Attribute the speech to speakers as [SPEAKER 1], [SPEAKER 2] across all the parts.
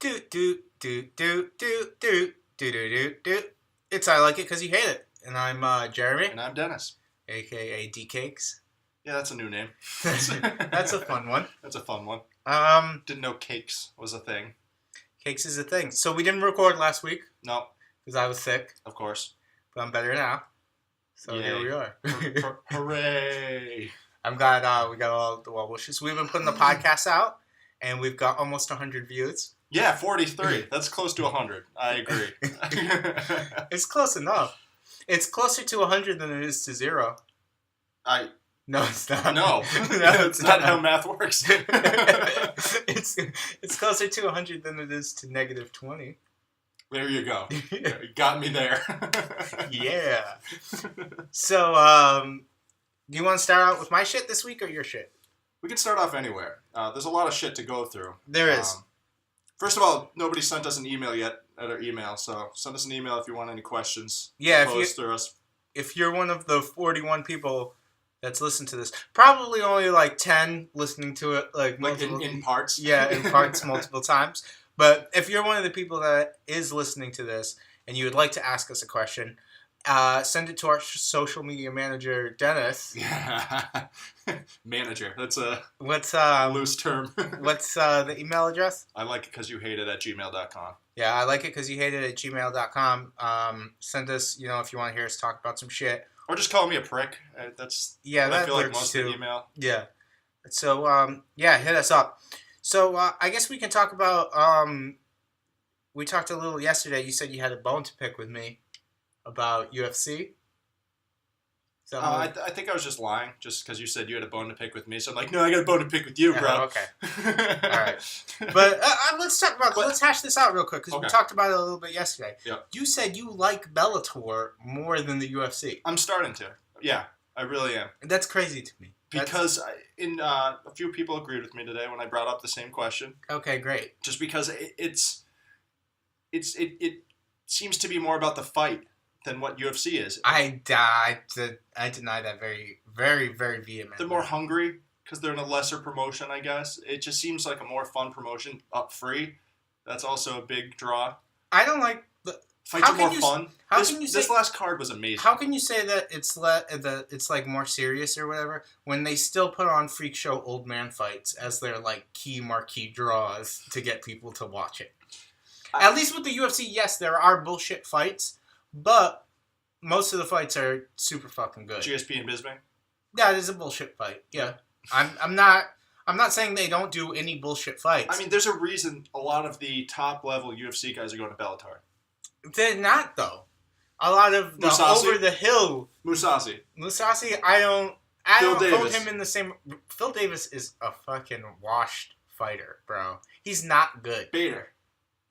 [SPEAKER 1] Do do do do do do do do do do. It's I Like It Because You Hate It. And I'm Jeremy,
[SPEAKER 2] And I'm Dennis.
[SPEAKER 1] aka D Cakes.
[SPEAKER 2] Yeah, that's a new name.
[SPEAKER 1] That's a fun one.
[SPEAKER 2] That's a fun one. Didn't know cakes was a thing.
[SPEAKER 1] Cakes is a thing. So we didn't record last week
[SPEAKER 2] No,
[SPEAKER 1] because I was sick,
[SPEAKER 2] of course.
[SPEAKER 1] but I'm better now. So
[SPEAKER 2] Yay.
[SPEAKER 1] here we are.
[SPEAKER 2] Hooray!
[SPEAKER 1] we got all the well wishes. We've been putting the podcast out, and we've got almost 100 views.
[SPEAKER 2] Yeah, 43. That's close to 100. I agree.
[SPEAKER 1] It's close enough. It's closer to 100 than it is to 0. No, it's not.
[SPEAKER 2] No,
[SPEAKER 1] it's
[SPEAKER 2] not how math works.
[SPEAKER 1] It's closer to 100 than it is to negative 20.
[SPEAKER 2] There you go. You got me there.
[SPEAKER 1] Yeah. So, do you want to start out with my shit this week or your shit?
[SPEAKER 2] We can start off anywhere. There's a lot of shit to go through.
[SPEAKER 1] There is.
[SPEAKER 2] First of all, nobody sent us an email yet at our email, so send us an email if you want any questions.
[SPEAKER 1] Yeah, if you're one of the 41 people that's listened to this, probably only like 10 listening to it like
[SPEAKER 2] in parts.
[SPEAKER 1] Yeah, in parts multiple times. But if you're one of the people that is listening to this and you would like to ask us a question, send it to our social media manager, Denis.
[SPEAKER 2] Yeah. Manager. That's a loose term.
[SPEAKER 1] What's the email address?
[SPEAKER 2] I like it because you hate it at gmail.com.
[SPEAKER 1] Yeah, I like it because you hate it at gmail.com. Send us, if you want to hear us talk about some shit.
[SPEAKER 2] Or just call me a prick. That's what I feel like most
[SPEAKER 1] too.
[SPEAKER 2] of the email.
[SPEAKER 1] Yeah. So, hit us up. So, I guess we can talk about, we talked a little yesterday. You said you had a bone to pick with me about UFC.
[SPEAKER 2] I think I was just lying, just because you said you had a bone to pick with me. So I'm like, no, I got a bone to pick with you, bro.
[SPEAKER 1] Okay. All right. But let's talk about. Let's hash this out real quick because we talked about it a little bit yesterday.
[SPEAKER 2] Yeah.
[SPEAKER 1] You said you like Bellator more than the UFC.
[SPEAKER 2] I'm starting to. Yeah, I really am.
[SPEAKER 1] That's crazy to me.
[SPEAKER 2] Because a few people agreed with me today when I brought up the same question.
[SPEAKER 1] Okay, great.
[SPEAKER 2] Just because it seems to be more about the fight than what UFC is.
[SPEAKER 1] I deny that very, very, very vehemently.
[SPEAKER 2] They're more hungry because they're in a lesser promotion, I guess. It just seems like a more fun promotion, up free. That's also a big draw.
[SPEAKER 1] I don't like the
[SPEAKER 2] fights are more fun.
[SPEAKER 1] This
[SPEAKER 2] last card was amazing.
[SPEAKER 1] How can you say that it's like more serious or whatever when they still put on freak show old man fights as their like key marquee draws to get people to watch it? At least with the UFC, yes, there are bullshit fights. But most of the fights are super fucking good.
[SPEAKER 2] GSP and Bisbee?
[SPEAKER 1] Yeah, it is a bullshit fight. Yeah. I'm not saying they don't do any bullshit fights.
[SPEAKER 2] I mean, there's a reason a lot of the top level UFC guys are going to Bellator.
[SPEAKER 1] They're not though. A lot of the over the hill Musasi, I don't put him in the same. Phil Davis is a fucking washed fighter, bro. He's not good.
[SPEAKER 2] Bader.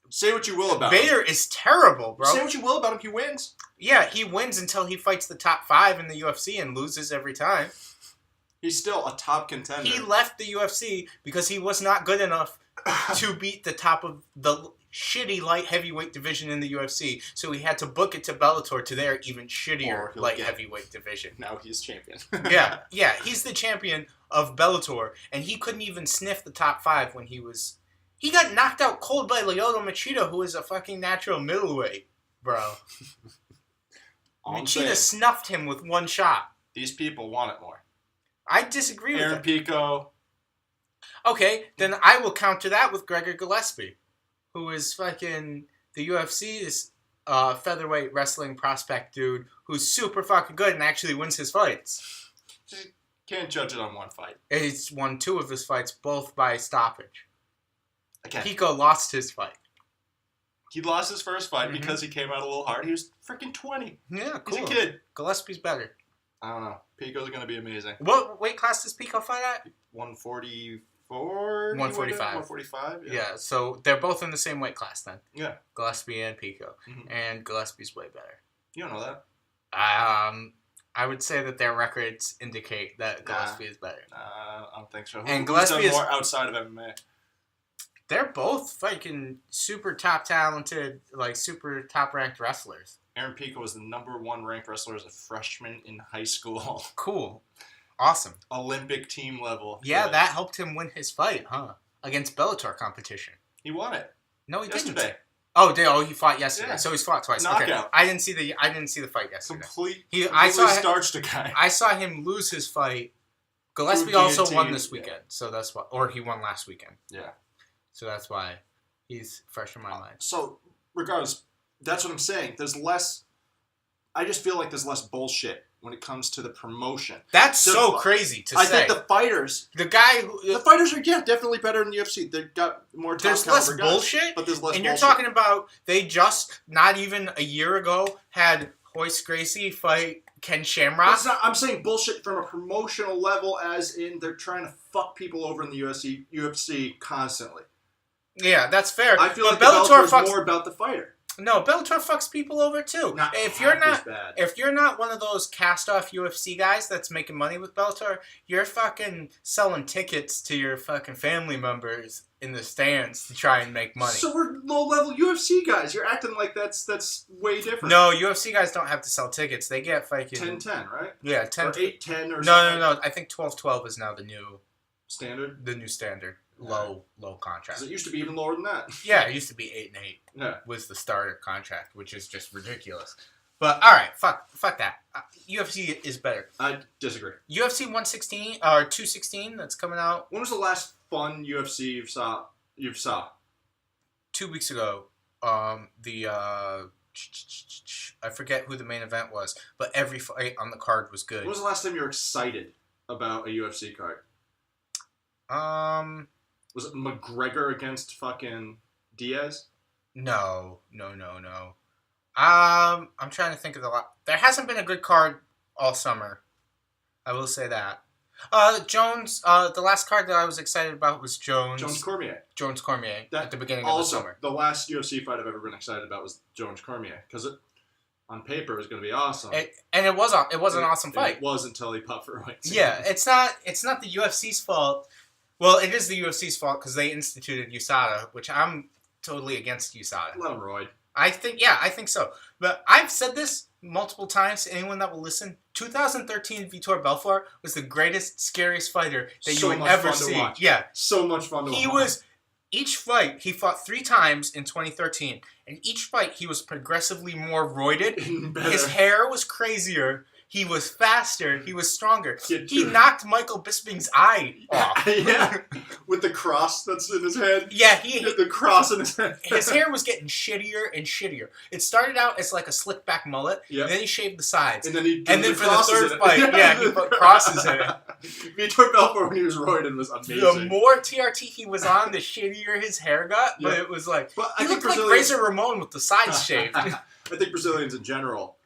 [SPEAKER 2] Say what you will about him.
[SPEAKER 1] Bader is terrible, bro.
[SPEAKER 2] Say what you will about him. He wins.
[SPEAKER 1] Yeah, he wins until he fights the top 5 in the UFC and loses every time.
[SPEAKER 2] He's still a top contender.
[SPEAKER 1] He left the UFC because he was not good enough to beat the top of the shitty light heavyweight division in the UFC. So he had to book it to Bellator to their even shittier light heavyweight division.
[SPEAKER 2] Now he's champion.
[SPEAKER 1] yeah, he's the champion of Bellator, and he couldn't even sniff the top 5 when he was... He got knocked out cold by Lyoto Machida, who is a fucking natural middleweight, bro. Machida snuffed him with one shot.
[SPEAKER 2] These people want it more.
[SPEAKER 1] I disagree with that.
[SPEAKER 2] Aaron Pico.
[SPEAKER 1] Okay, then I will counter that with Gregor Gillespie, who is fucking the UFC's featherweight wrestling prospect dude who's super fucking good and actually wins his fights.
[SPEAKER 2] You can't judge it on one fight.
[SPEAKER 1] He's won 2 of his fights, both by stoppage.
[SPEAKER 2] Okay.
[SPEAKER 1] Pico lost his fight.
[SPEAKER 2] He lost his first fight because he came out a little hard. He was freaking 20.
[SPEAKER 1] Yeah, cool.
[SPEAKER 2] He's a kid.
[SPEAKER 1] Gillespie's better.
[SPEAKER 2] I don't know. Pico's going to be amazing.
[SPEAKER 1] What weight class does Pico fight at?
[SPEAKER 2] 144?
[SPEAKER 1] 145.
[SPEAKER 2] 145,
[SPEAKER 1] yeah. So they're both in the same weight class then.
[SPEAKER 2] Yeah.
[SPEAKER 1] Gillespie and Pico. Mm-hmm. And Gillespie's way better.
[SPEAKER 2] You don't know that?
[SPEAKER 1] I would say that their records indicate that Gillespie is better.
[SPEAKER 2] I don't think so.
[SPEAKER 1] And Gillespie
[SPEAKER 2] is more outside of MMA.
[SPEAKER 1] They're both fucking super top talented, like super top ranked wrestlers.
[SPEAKER 2] Aaron Pico was the #1 ranked wrestler as a freshman in high school.
[SPEAKER 1] Cool. Awesome.
[SPEAKER 2] Olympic team level.
[SPEAKER 1] Yeah, that helped him win his fight, huh? Against Bellator competition.
[SPEAKER 2] He won it.
[SPEAKER 1] No, he didn't.
[SPEAKER 2] Yesterday.
[SPEAKER 1] He fought yesterday.
[SPEAKER 2] Yeah.
[SPEAKER 1] So he's fought twice.
[SPEAKER 2] Knockout.
[SPEAKER 1] Okay. I didn't see the fight yesterday.
[SPEAKER 2] Completely
[SPEAKER 1] I
[SPEAKER 2] starched a guy.
[SPEAKER 1] I saw him lose his fight. Gillespie also won this weekend, so that's why. Or he won last weekend.
[SPEAKER 2] Yeah.
[SPEAKER 1] So that's why he's fresh in my mind.
[SPEAKER 2] So, regardless, that's what I'm saying. There's less. I just feel like there's less bullshit when it comes to the promotion.
[SPEAKER 1] That's so crazy to say.
[SPEAKER 2] I think the fighters.
[SPEAKER 1] The fighters
[SPEAKER 2] are definitely better than the UFC. They've got more.
[SPEAKER 1] There's less bullshit,
[SPEAKER 2] but there's less.
[SPEAKER 1] And you're talking about they just not even a year ago had Royce Gracie fight Ken Shamrock.
[SPEAKER 2] I'm saying bullshit from a promotional level, as in they're trying to fuck people over in the UFC constantly.
[SPEAKER 1] Yeah, that's fair.
[SPEAKER 2] I feel like Bellator is more about the fighter.
[SPEAKER 1] No, Bellator fucks people over too. If you're not one of those cast-off UFC guys that's making money with Bellator, you're fucking selling tickets to your fucking family members in the stands to try and make money.
[SPEAKER 2] So we're low-level UFC guys. You're acting like that's way different.
[SPEAKER 1] No, UFC guys don't have to sell tickets. They get fucking
[SPEAKER 2] 10-10, right?
[SPEAKER 1] Yeah, 10.
[SPEAKER 2] Or 8-10 or something.
[SPEAKER 1] No. I think 12-12 is now the new
[SPEAKER 2] standard.
[SPEAKER 1] The new standard. Low contract.
[SPEAKER 2] Because it used to be even lower than that.
[SPEAKER 1] Yeah, it used to be 8-8.
[SPEAKER 2] Yeah.
[SPEAKER 1] Was the starter contract, which is just ridiculous. But all right, fuck that. UFC is better.
[SPEAKER 2] I disagree.
[SPEAKER 1] UFC 116 or 216 that's coming out.
[SPEAKER 2] When was the last fun UFC you saw?
[SPEAKER 1] 2 weeks ago. I forget who the main event was, but every fight on the card was good.
[SPEAKER 2] When was the last time you were excited about a UFC card? Was it McGregor against fucking Diaz?
[SPEAKER 1] No. I'm trying to think of the lot. There hasn't been a good card all summer. I will say that. Jones. The last card that I was excited about was Jones Cormier at the beginning of the summer.
[SPEAKER 2] The last UFC fight I've ever been excited about was Jones Cormier because on paper it was going to be awesome.
[SPEAKER 1] It was an awesome fight.
[SPEAKER 2] It was until he popped for a white.
[SPEAKER 1] Yeah, it's not the UFC's fault. Well, it is the UFC's fault because they instituted USADA, which I'm totally against USADA.
[SPEAKER 2] Let him roid.
[SPEAKER 1] I think so. But I've said this multiple times to anyone that will listen. 2013 Vitor Belfort was the greatest, scariest fighter that you would ever see. Yeah.
[SPEAKER 2] So much fun to watch.
[SPEAKER 1] Each fight, he fought 3 times in 2013. And each fight, he was progressively more roided. His hair was crazier. He was faster. He was stronger. He knocked Michael Bisping's eye off.
[SPEAKER 2] Yeah, with the cross that's in his head.
[SPEAKER 1] Yeah, he
[SPEAKER 2] had the cross in his head.
[SPEAKER 1] His hair was getting shittier and shittier. It started out as like a slick back mullet, and then he shaved the sides.
[SPEAKER 2] And then
[SPEAKER 1] for the third fight, he put crosses in it.
[SPEAKER 2] Vitor Belfort, when he was roided, was amazing.
[SPEAKER 1] The more TRT he was on, the shittier his hair got. But it was like he looked like Razor Ramon with the sides shaved.
[SPEAKER 2] I think Brazilians in general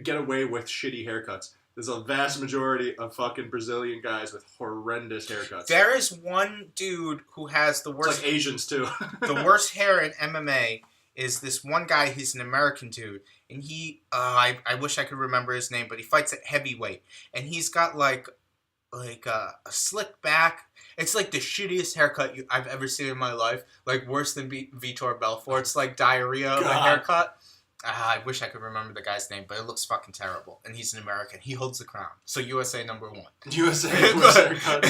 [SPEAKER 2] get away with shitty haircuts. There's a vast majority of fucking Brazilian guys with horrendous haircuts.
[SPEAKER 1] There is one dude who has the worst...
[SPEAKER 2] It's like Asians, too.
[SPEAKER 1] The worst hair in MMA is this one guy. He's an American dude. And he... I wish I could remember his name, but he fights at heavyweight. And he's got, like a slick back. It's like the shittiest haircut I've ever seen in my life. Like, worse than Vitor Belfort. It's like diarrhea of a haircut. I wish I could remember the guy's name, but it looks fucking terrible. And he's an American. He holds the crown. So USA #1.
[SPEAKER 2] USA was haircut.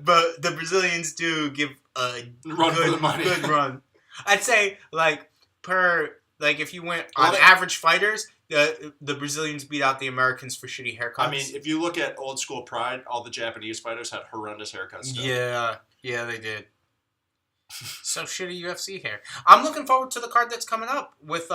[SPEAKER 1] But the Brazilians do give a good run. I'd say, if you went on average fighters, the Brazilians beat out the Americans for shitty haircuts.
[SPEAKER 2] I mean, if you look at old school Pride, all the Japanese fighters had horrendous haircuts still.
[SPEAKER 1] Yeah, they did. So shitty UFC hair. I'm looking forward to the card that's coming up with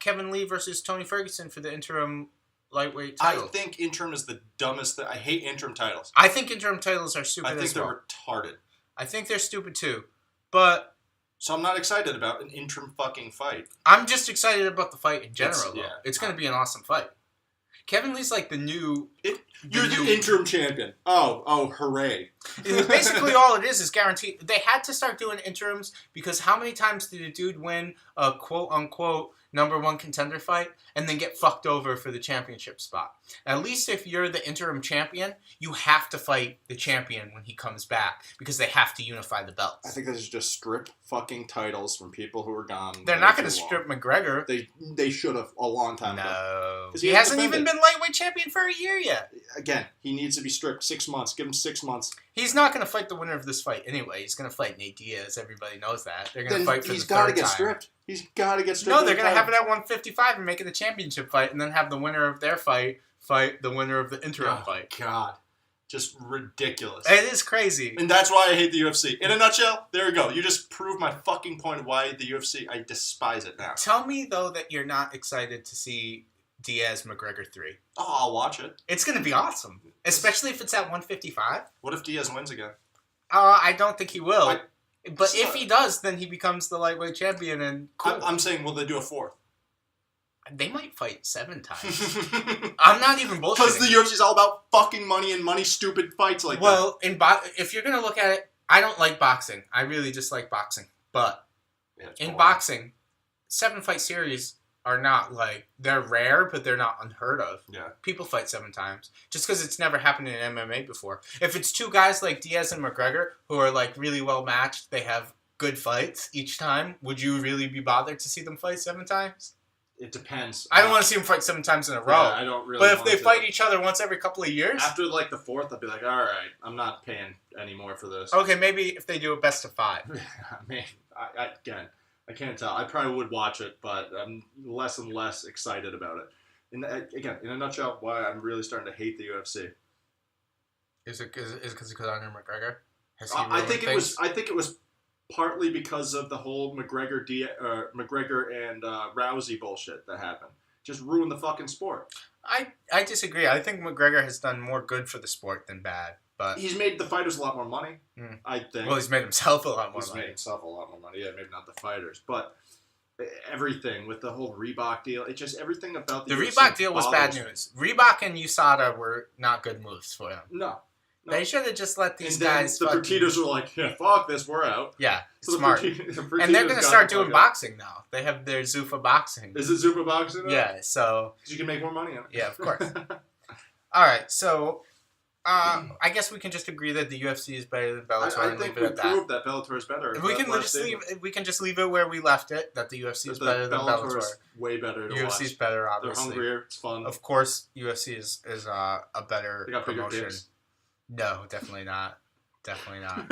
[SPEAKER 1] Kevin Lee versus Tony Ferguson for the interim lightweight title.
[SPEAKER 2] I think interim is the dumbest thing. I hate interim titles.
[SPEAKER 1] I think interim titles are stupid. I
[SPEAKER 2] think they're retarded.
[SPEAKER 1] I think they're stupid too. But
[SPEAKER 2] so I'm not excited about an interim fucking fight.
[SPEAKER 1] I'm just excited about the fight in general. It's going to be an awesome fight. Kevin Lee's like the new...
[SPEAKER 2] You're the interim champion. Oh, hooray.
[SPEAKER 1] Basically all it is guaranteed. They had to start doing interims because how many times did a dude win a quote-unquote #1 contender fight and then get fucked over for the championship spot? At least if you're the interim champion, you have to fight the champion when he comes back because they have to unify the belts.
[SPEAKER 2] I think they should just strip fucking titles from people who are gone.
[SPEAKER 1] They're not going to strip McGregor.
[SPEAKER 2] They should have a long time ago.
[SPEAKER 1] No. He hasn't even been lightweight champion for a year yet.
[SPEAKER 2] Again, he needs to be stripped 6 months. Give him 6 months.
[SPEAKER 1] He's not going to fight the winner of this fight anyway. He's going to fight Nate Diaz. Everybody knows that. They're going to fight for the third time.
[SPEAKER 2] He's got to get stripped. He's got to get stripped.
[SPEAKER 1] No, they're going to have it at 155 and make it a championship fight, and then have the winner of their fight the winner of the interim fight.
[SPEAKER 2] God. Just ridiculous.
[SPEAKER 1] It is crazy.
[SPEAKER 2] And that's why I hate the UFC. In a nutshell, there we go. You just proved my fucking point of why the UFC, I despise it now.
[SPEAKER 1] Tell me, though, that you're not excited to see Diaz-McGregor 3.
[SPEAKER 2] Oh, I'll watch it.
[SPEAKER 1] It's going to be awesome. Especially if it's at 155.
[SPEAKER 2] What if Diaz wins again?
[SPEAKER 1] I don't think he will. But if he does, then he becomes the lightweight champion. And cool.
[SPEAKER 2] I'm saying, will they do a fourth?
[SPEAKER 1] They might fight 7 times. I'm not even bullshitting.
[SPEAKER 2] Because the UFC is all about fucking money and money-stupid fights like that.
[SPEAKER 1] Well, if you're going to look at it, I don't like boxing. I really dislike boxing. But in boxing, 7-fight series are not like, they're rare, but they're not unheard of.
[SPEAKER 2] Yeah. People
[SPEAKER 1] fight 7 times. Just because it's never happened in MMA before. If it's 2 guys like Diaz and McGregor, who are like really well matched, they have good fights each time, would you really be bothered to see them fight 7 times?
[SPEAKER 2] It depends.
[SPEAKER 1] I don't want to see them fight 7 times in a row.
[SPEAKER 2] Yeah, I don't really.
[SPEAKER 1] But if they fight each other once every couple of years,
[SPEAKER 2] after like the 4th, I'd be like, all right, I'm not paying any more for this.
[SPEAKER 1] Okay, maybe if they do a best of 5.
[SPEAKER 2] Man, again, I can't tell. I probably would watch it, but I'm less and less excited about it. Again, in a nutshell, why I'm really starting to hate the UFC.
[SPEAKER 1] Is it because of Conor McGregor?
[SPEAKER 2] I think it was partly because of the whole McGregor and Rousey bullshit that happened. Just ruined the fucking sport.
[SPEAKER 1] I disagree. I think McGregor has done more good for the sport than bad. But
[SPEAKER 2] he's made the fighters a lot more money, I think.
[SPEAKER 1] Well, he's made himself a lot more money.
[SPEAKER 2] He's made himself a lot more money. Yeah, maybe not the fighters. But everything with the whole Reebok deal, it just everything about the
[SPEAKER 1] Reebok deal was bad news. Reebok and USADA were not good moves for him.
[SPEAKER 2] No.
[SPEAKER 1] They should have just let these
[SPEAKER 2] and
[SPEAKER 1] guys.
[SPEAKER 2] The Fertittas were like, yeah, fuck this, we're out.
[SPEAKER 1] Yeah, so smart. And they're going to start doing boxing now. They have their Zuffa boxing.
[SPEAKER 2] Is it Zuffa boxing now?
[SPEAKER 1] Yeah, so.
[SPEAKER 2] Because you can make more money on it.
[SPEAKER 1] Yeah, of course. All right, so I guess we can just agree that the UFC is better than Bellator.
[SPEAKER 2] I think we proved that Bellator is better.
[SPEAKER 1] We can just leave it where we left it. That the UFC is better than Bellator.
[SPEAKER 2] Is way better to
[SPEAKER 1] UFC is better, obviously.
[SPEAKER 2] They're hungrier. It's fun.
[SPEAKER 1] Of course, UFC is a better
[SPEAKER 2] they got bigger
[SPEAKER 1] promotion.
[SPEAKER 2] Dicks.
[SPEAKER 1] No, definitely not. Definitely not.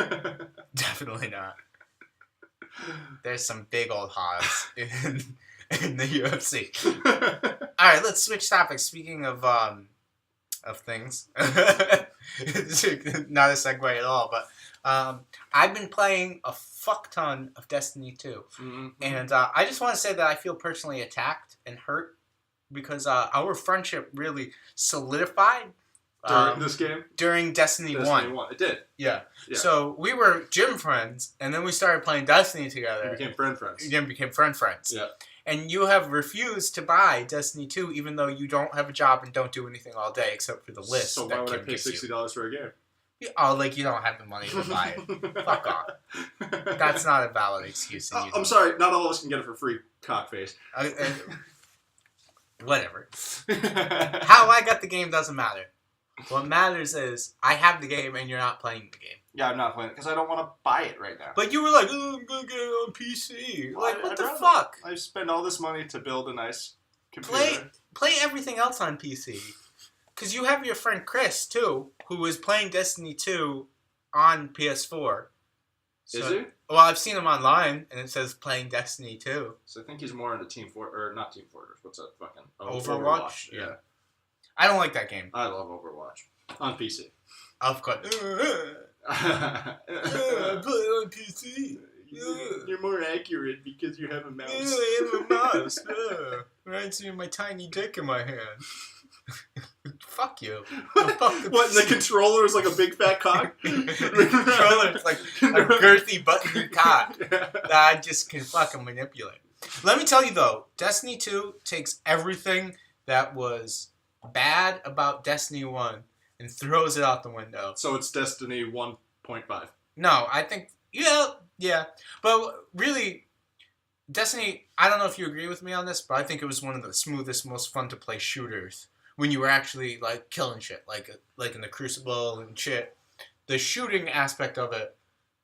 [SPEAKER 1] Definitely not. There's some big old hogs in the UFC. All right, let's switch topics. Speaking of things, not a segue at all, but I've been playing a fuck ton of Destiny 2, and I just want to say that I feel personally attacked and hurt because our friendship really solidified.
[SPEAKER 2] During this game?
[SPEAKER 1] During Destiny 1.
[SPEAKER 2] It did.
[SPEAKER 1] Yeah. So we were gym friends, and then we started playing Destiny together.
[SPEAKER 2] We became friends.
[SPEAKER 1] Then became friends.
[SPEAKER 2] Yeah.
[SPEAKER 1] And you have refused to buy Destiny 2, even though you don't have a job and don't do anything all day except for the list.
[SPEAKER 2] So why would I pay $60 for a game?
[SPEAKER 1] Oh, like you don't have the money to buy it. Fuck off. That's not a valid excuse.
[SPEAKER 2] I'm sorry, not all of us can get it for free, cockface.
[SPEAKER 1] Whatever. How I got the game doesn't matter. What matters is I have the game and you're not playing the game.
[SPEAKER 2] Yeah, I'm not playing it because I don't want to buy it right now.
[SPEAKER 1] But you were like, oh, I'm going to get it on PC. Like, what the fuck?
[SPEAKER 2] I spend all this money to build a nice computer.
[SPEAKER 1] Play everything else on PC. Because you have your friend Chris, too, who is playing Destiny 2 on PS4.
[SPEAKER 2] Is he?
[SPEAKER 1] Well, I've seen him online, and it says playing Destiny 2.
[SPEAKER 2] So I think he's more into Team Fortress, or not Team Fortress. What's that fucking...
[SPEAKER 1] Overwatch? Yeah. I don't like that game.
[SPEAKER 2] I love Overwatch. On PC.
[SPEAKER 1] Of course. I play it on PC.
[SPEAKER 2] You're more accurate because you have a mouse.
[SPEAKER 1] I have a mouse. Right, so my tiny dick in my hand. Fuck you.
[SPEAKER 2] What, and the controller is like a big fat cock?
[SPEAKER 1] The controller is like a girthy button cock that I just can fucking manipulate. Let me tell you though, Destiny 2 takes everything that was bad about Destiny 1 and throws it out the window.
[SPEAKER 2] So it's Destiny 1.5.
[SPEAKER 1] No, I think, yeah. But really, Destiny, I don't know if you agree with me on this, but I think it was one of the smoothest, most fun to play shooters when you were actually like killing shit, like in the Crucible and shit. The shooting aspect of it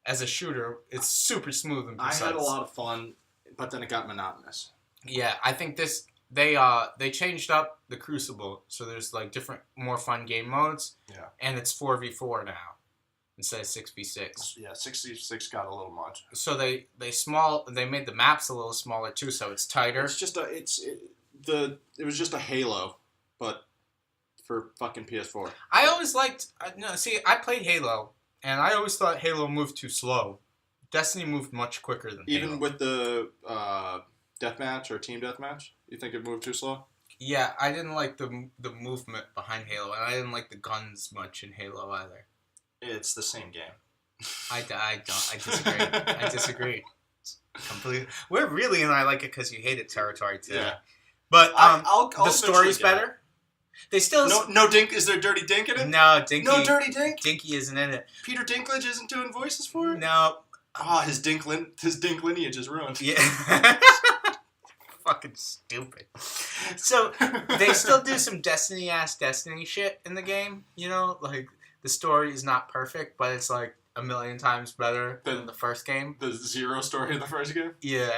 [SPEAKER 1] as a shooter, it's super smooth and precise.
[SPEAKER 2] I had a lot of fun, but then it got monotonous. Yeah,
[SPEAKER 1] I think they changed up the Crucible, so there's like different, more fun game modes.
[SPEAKER 2] Yeah.
[SPEAKER 1] And it's 4v4 now. instead of 6v6.
[SPEAKER 2] Yeah, 6v6 got a little much.
[SPEAKER 1] So they made the maps a little smaller too, so it's tighter.
[SPEAKER 2] It's just it was just a Halo, but for fucking PS4.
[SPEAKER 1] I always liked I played Halo, and I always thought Halo moved too slow. Destiny moved much quicker than
[SPEAKER 2] Even
[SPEAKER 1] Halo.
[SPEAKER 2] with the deathmatch or team deathmatch, you think it moved too slow?
[SPEAKER 1] Yeah, I didn't like the movement behind Halo, and I didn't like the guns much in Halo either.
[SPEAKER 2] It's the same game.
[SPEAKER 1] I disagree. I disagree. Completely. We're really, and I like it because you hate it territory too.
[SPEAKER 2] Yeah.
[SPEAKER 1] But
[SPEAKER 2] I'll
[SPEAKER 1] the story's better. They still
[SPEAKER 2] no Dink. Is there Dirty Dink in it?
[SPEAKER 1] No, Dinky.
[SPEAKER 2] No Dirty Dink.
[SPEAKER 1] Dinky isn't in it.
[SPEAKER 2] Peter Dinklage isn't doing voices for it.
[SPEAKER 1] No.
[SPEAKER 2] Oh, his Dink lineage is ruined.
[SPEAKER 1] Yeah. Fucking stupid. So they still do some Destiny shit in the game. You know, like the story is not perfect, but it's like a million times better than the first game.
[SPEAKER 2] The zero story of the first game?
[SPEAKER 1] Yeah.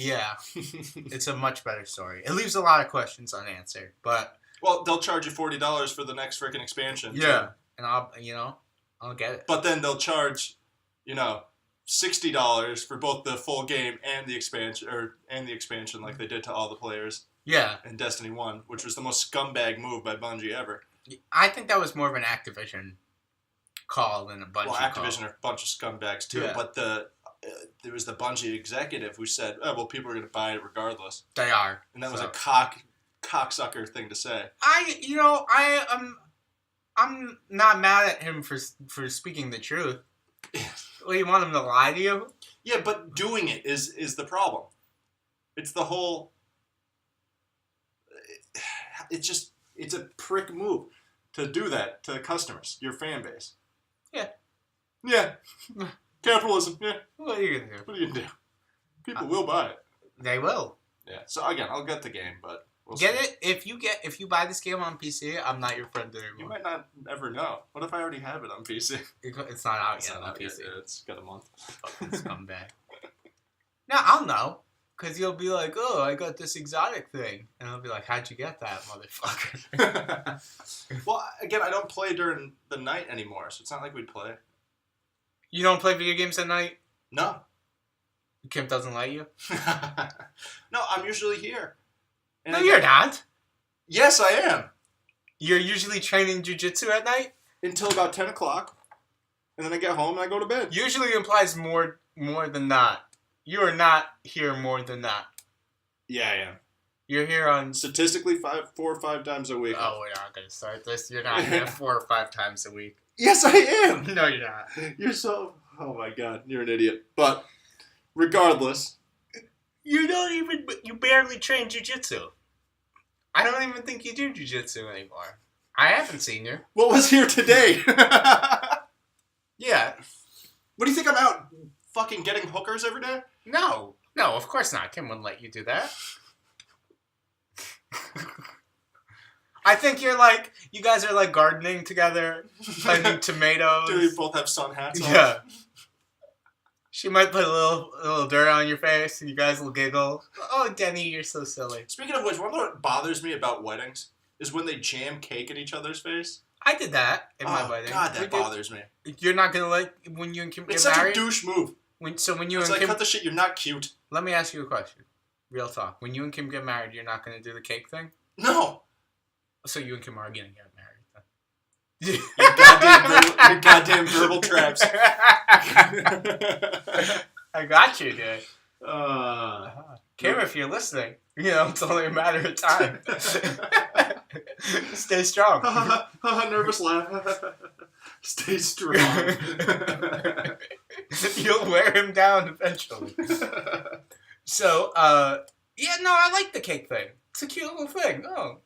[SPEAKER 1] It's a much better story. It leaves a lot of questions unanswered, but...
[SPEAKER 2] Well, they'll charge you $40 for the next freaking expansion.
[SPEAKER 1] Yeah. And I'll get it.
[SPEAKER 2] But then they'll charge, $60 for both the full game and the expansion like they did to all the players.
[SPEAKER 1] Yeah.
[SPEAKER 2] In Destiny 1, which was the most scumbag move by Bungie ever.
[SPEAKER 1] I think that was more of an Activision call than a Bungie call.
[SPEAKER 2] Well, Activision are a bunch of scumbags too,
[SPEAKER 1] yeah.
[SPEAKER 2] But there was the Bungie executive who said, "Oh, well, people are going to buy it regardless."
[SPEAKER 1] They are,
[SPEAKER 2] and that was a cocksucker thing to say.
[SPEAKER 1] I'm not mad at him for speaking the truth. Well, you want him to lie to you?
[SPEAKER 2] Yeah, but doing it is the problem. It's the whole. It's a prick move to do that to customers, your fan base.
[SPEAKER 1] Yeah.
[SPEAKER 2] Yeah. Capitalism. Yeah.
[SPEAKER 1] What are you gonna do?
[SPEAKER 2] What are you gonna do? People will buy it.
[SPEAKER 1] They will.
[SPEAKER 2] Yeah. So again, I'll get the game, but we'll
[SPEAKER 1] get
[SPEAKER 2] see.
[SPEAKER 1] it if you buy this game on PC. I'm not your friend anymore.
[SPEAKER 2] You might not ever know. What if I already have it on PC?
[SPEAKER 1] It's not out yet on PC.
[SPEAKER 2] It's got a month.
[SPEAKER 1] Fucking scumbag. No, I'll know. Because you'll be like, oh, I got this exotic thing. And I'll be like, how'd you get that, motherfucker?
[SPEAKER 2] Well, again, I don't play during the night anymore, so it's not like we'd play.
[SPEAKER 1] You don't play video games at night?
[SPEAKER 2] No.
[SPEAKER 1] Kim doesn't let you?
[SPEAKER 2] No, I'm usually here.
[SPEAKER 1] And no, you're not.
[SPEAKER 2] Yes, I am.
[SPEAKER 1] You're usually training jiu-jitsu at night?
[SPEAKER 2] Until about 10 o'clock. And then I get home and I go to bed.
[SPEAKER 1] Usually implies more than not. You are not here more than that.
[SPEAKER 2] Yeah, I am.
[SPEAKER 1] You're here on...
[SPEAKER 2] Statistically, 4 or 5 times a week.
[SPEAKER 1] Oh, we're not going to start this. You're not here 4 or 5 times a week.
[SPEAKER 2] Yes, I am.
[SPEAKER 1] No, you're not.
[SPEAKER 2] You're so... Oh, my God. You're an idiot. But, regardless...
[SPEAKER 1] You barely train jiu-jitsu. I don't even think you do jiu-jitsu anymore. I haven't seen you.
[SPEAKER 2] What was here today?
[SPEAKER 1] Yeah.
[SPEAKER 2] What do you think I'm out fucking getting hookers every day?
[SPEAKER 1] No, of course not. Kim wouldn't let you do that. I think you guys are like gardening together, planting tomatoes.
[SPEAKER 2] Do we both have sun hats on?
[SPEAKER 1] Yeah. She might put a little dirt on your face, and you guys will giggle. Oh, Denny, you're so silly.
[SPEAKER 2] Speaking of which, one thing that bothers me about weddings is when they jam cake in each other's face.
[SPEAKER 1] I did that in my wedding.
[SPEAKER 2] God, that bothers me.
[SPEAKER 1] You're not gonna let when you and Kim get
[SPEAKER 2] married? It's
[SPEAKER 1] married?
[SPEAKER 2] such a douche move.
[SPEAKER 1] It's
[SPEAKER 2] like, cut the shit, you're not cute.
[SPEAKER 1] Let me ask you a question. Real talk. When you and Kim get married, you're not gonna do the cake thing?
[SPEAKER 2] No.
[SPEAKER 1] So you and Kim are gonna get married then?
[SPEAKER 2] You goddamn verbal traps.
[SPEAKER 1] I got you, dude. Kim, if you're listening, it's only a matter of time. Stay strong.
[SPEAKER 2] Nervous laugh. Stay strong.
[SPEAKER 1] You'll wear him down eventually. So, I like the cake thing. It's a cute little thing. Oh,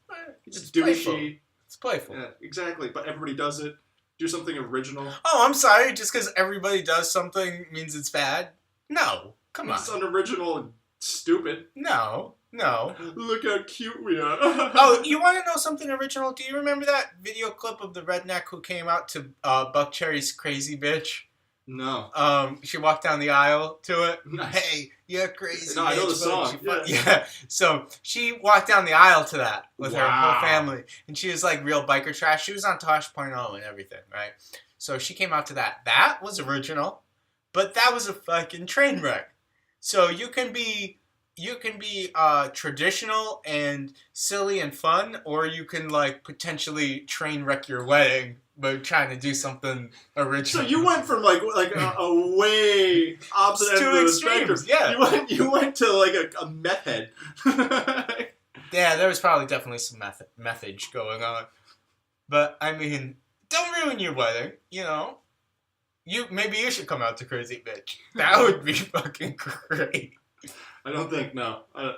[SPEAKER 2] it's
[SPEAKER 1] playful.
[SPEAKER 2] douchey.
[SPEAKER 1] It's playful.
[SPEAKER 2] Yeah, exactly. But everybody does it. Do something original.
[SPEAKER 1] Oh, I'm sorry. Just because everybody does something means it's bad? No. Come on.
[SPEAKER 2] It's unoriginal and stupid.
[SPEAKER 1] No.
[SPEAKER 2] Look how cute we are.
[SPEAKER 1] Oh, you want to know something original? Do you remember that video clip of the redneck who came out to Buck Cherry's Crazy Bitch?
[SPEAKER 2] No.
[SPEAKER 1] She walked down the aisle to it.
[SPEAKER 2] Nice.
[SPEAKER 1] Hey, you're crazy.
[SPEAKER 2] No,
[SPEAKER 1] bitch.
[SPEAKER 2] I know the song.
[SPEAKER 1] Yeah. So she walked down the aisle to that with her whole family. And she was like real biker trash. She was on Tosh.0 and everything, right? So she came out to that. That was original, but that was a fucking train wreck. So you can be traditional and silly and fun, or you can like potentially train wreck your wedding by trying to do something original.
[SPEAKER 2] So you went from like a way opposite end of the spectrum.
[SPEAKER 1] Yeah.
[SPEAKER 2] You went to like a meth head.
[SPEAKER 1] Yeah, there was probably definitely some methage going on. But I mean, don't ruin your wedding, you know. Maybe you should come out to Crazy Bitch. That would be fucking great.
[SPEAKER 2] I don't think I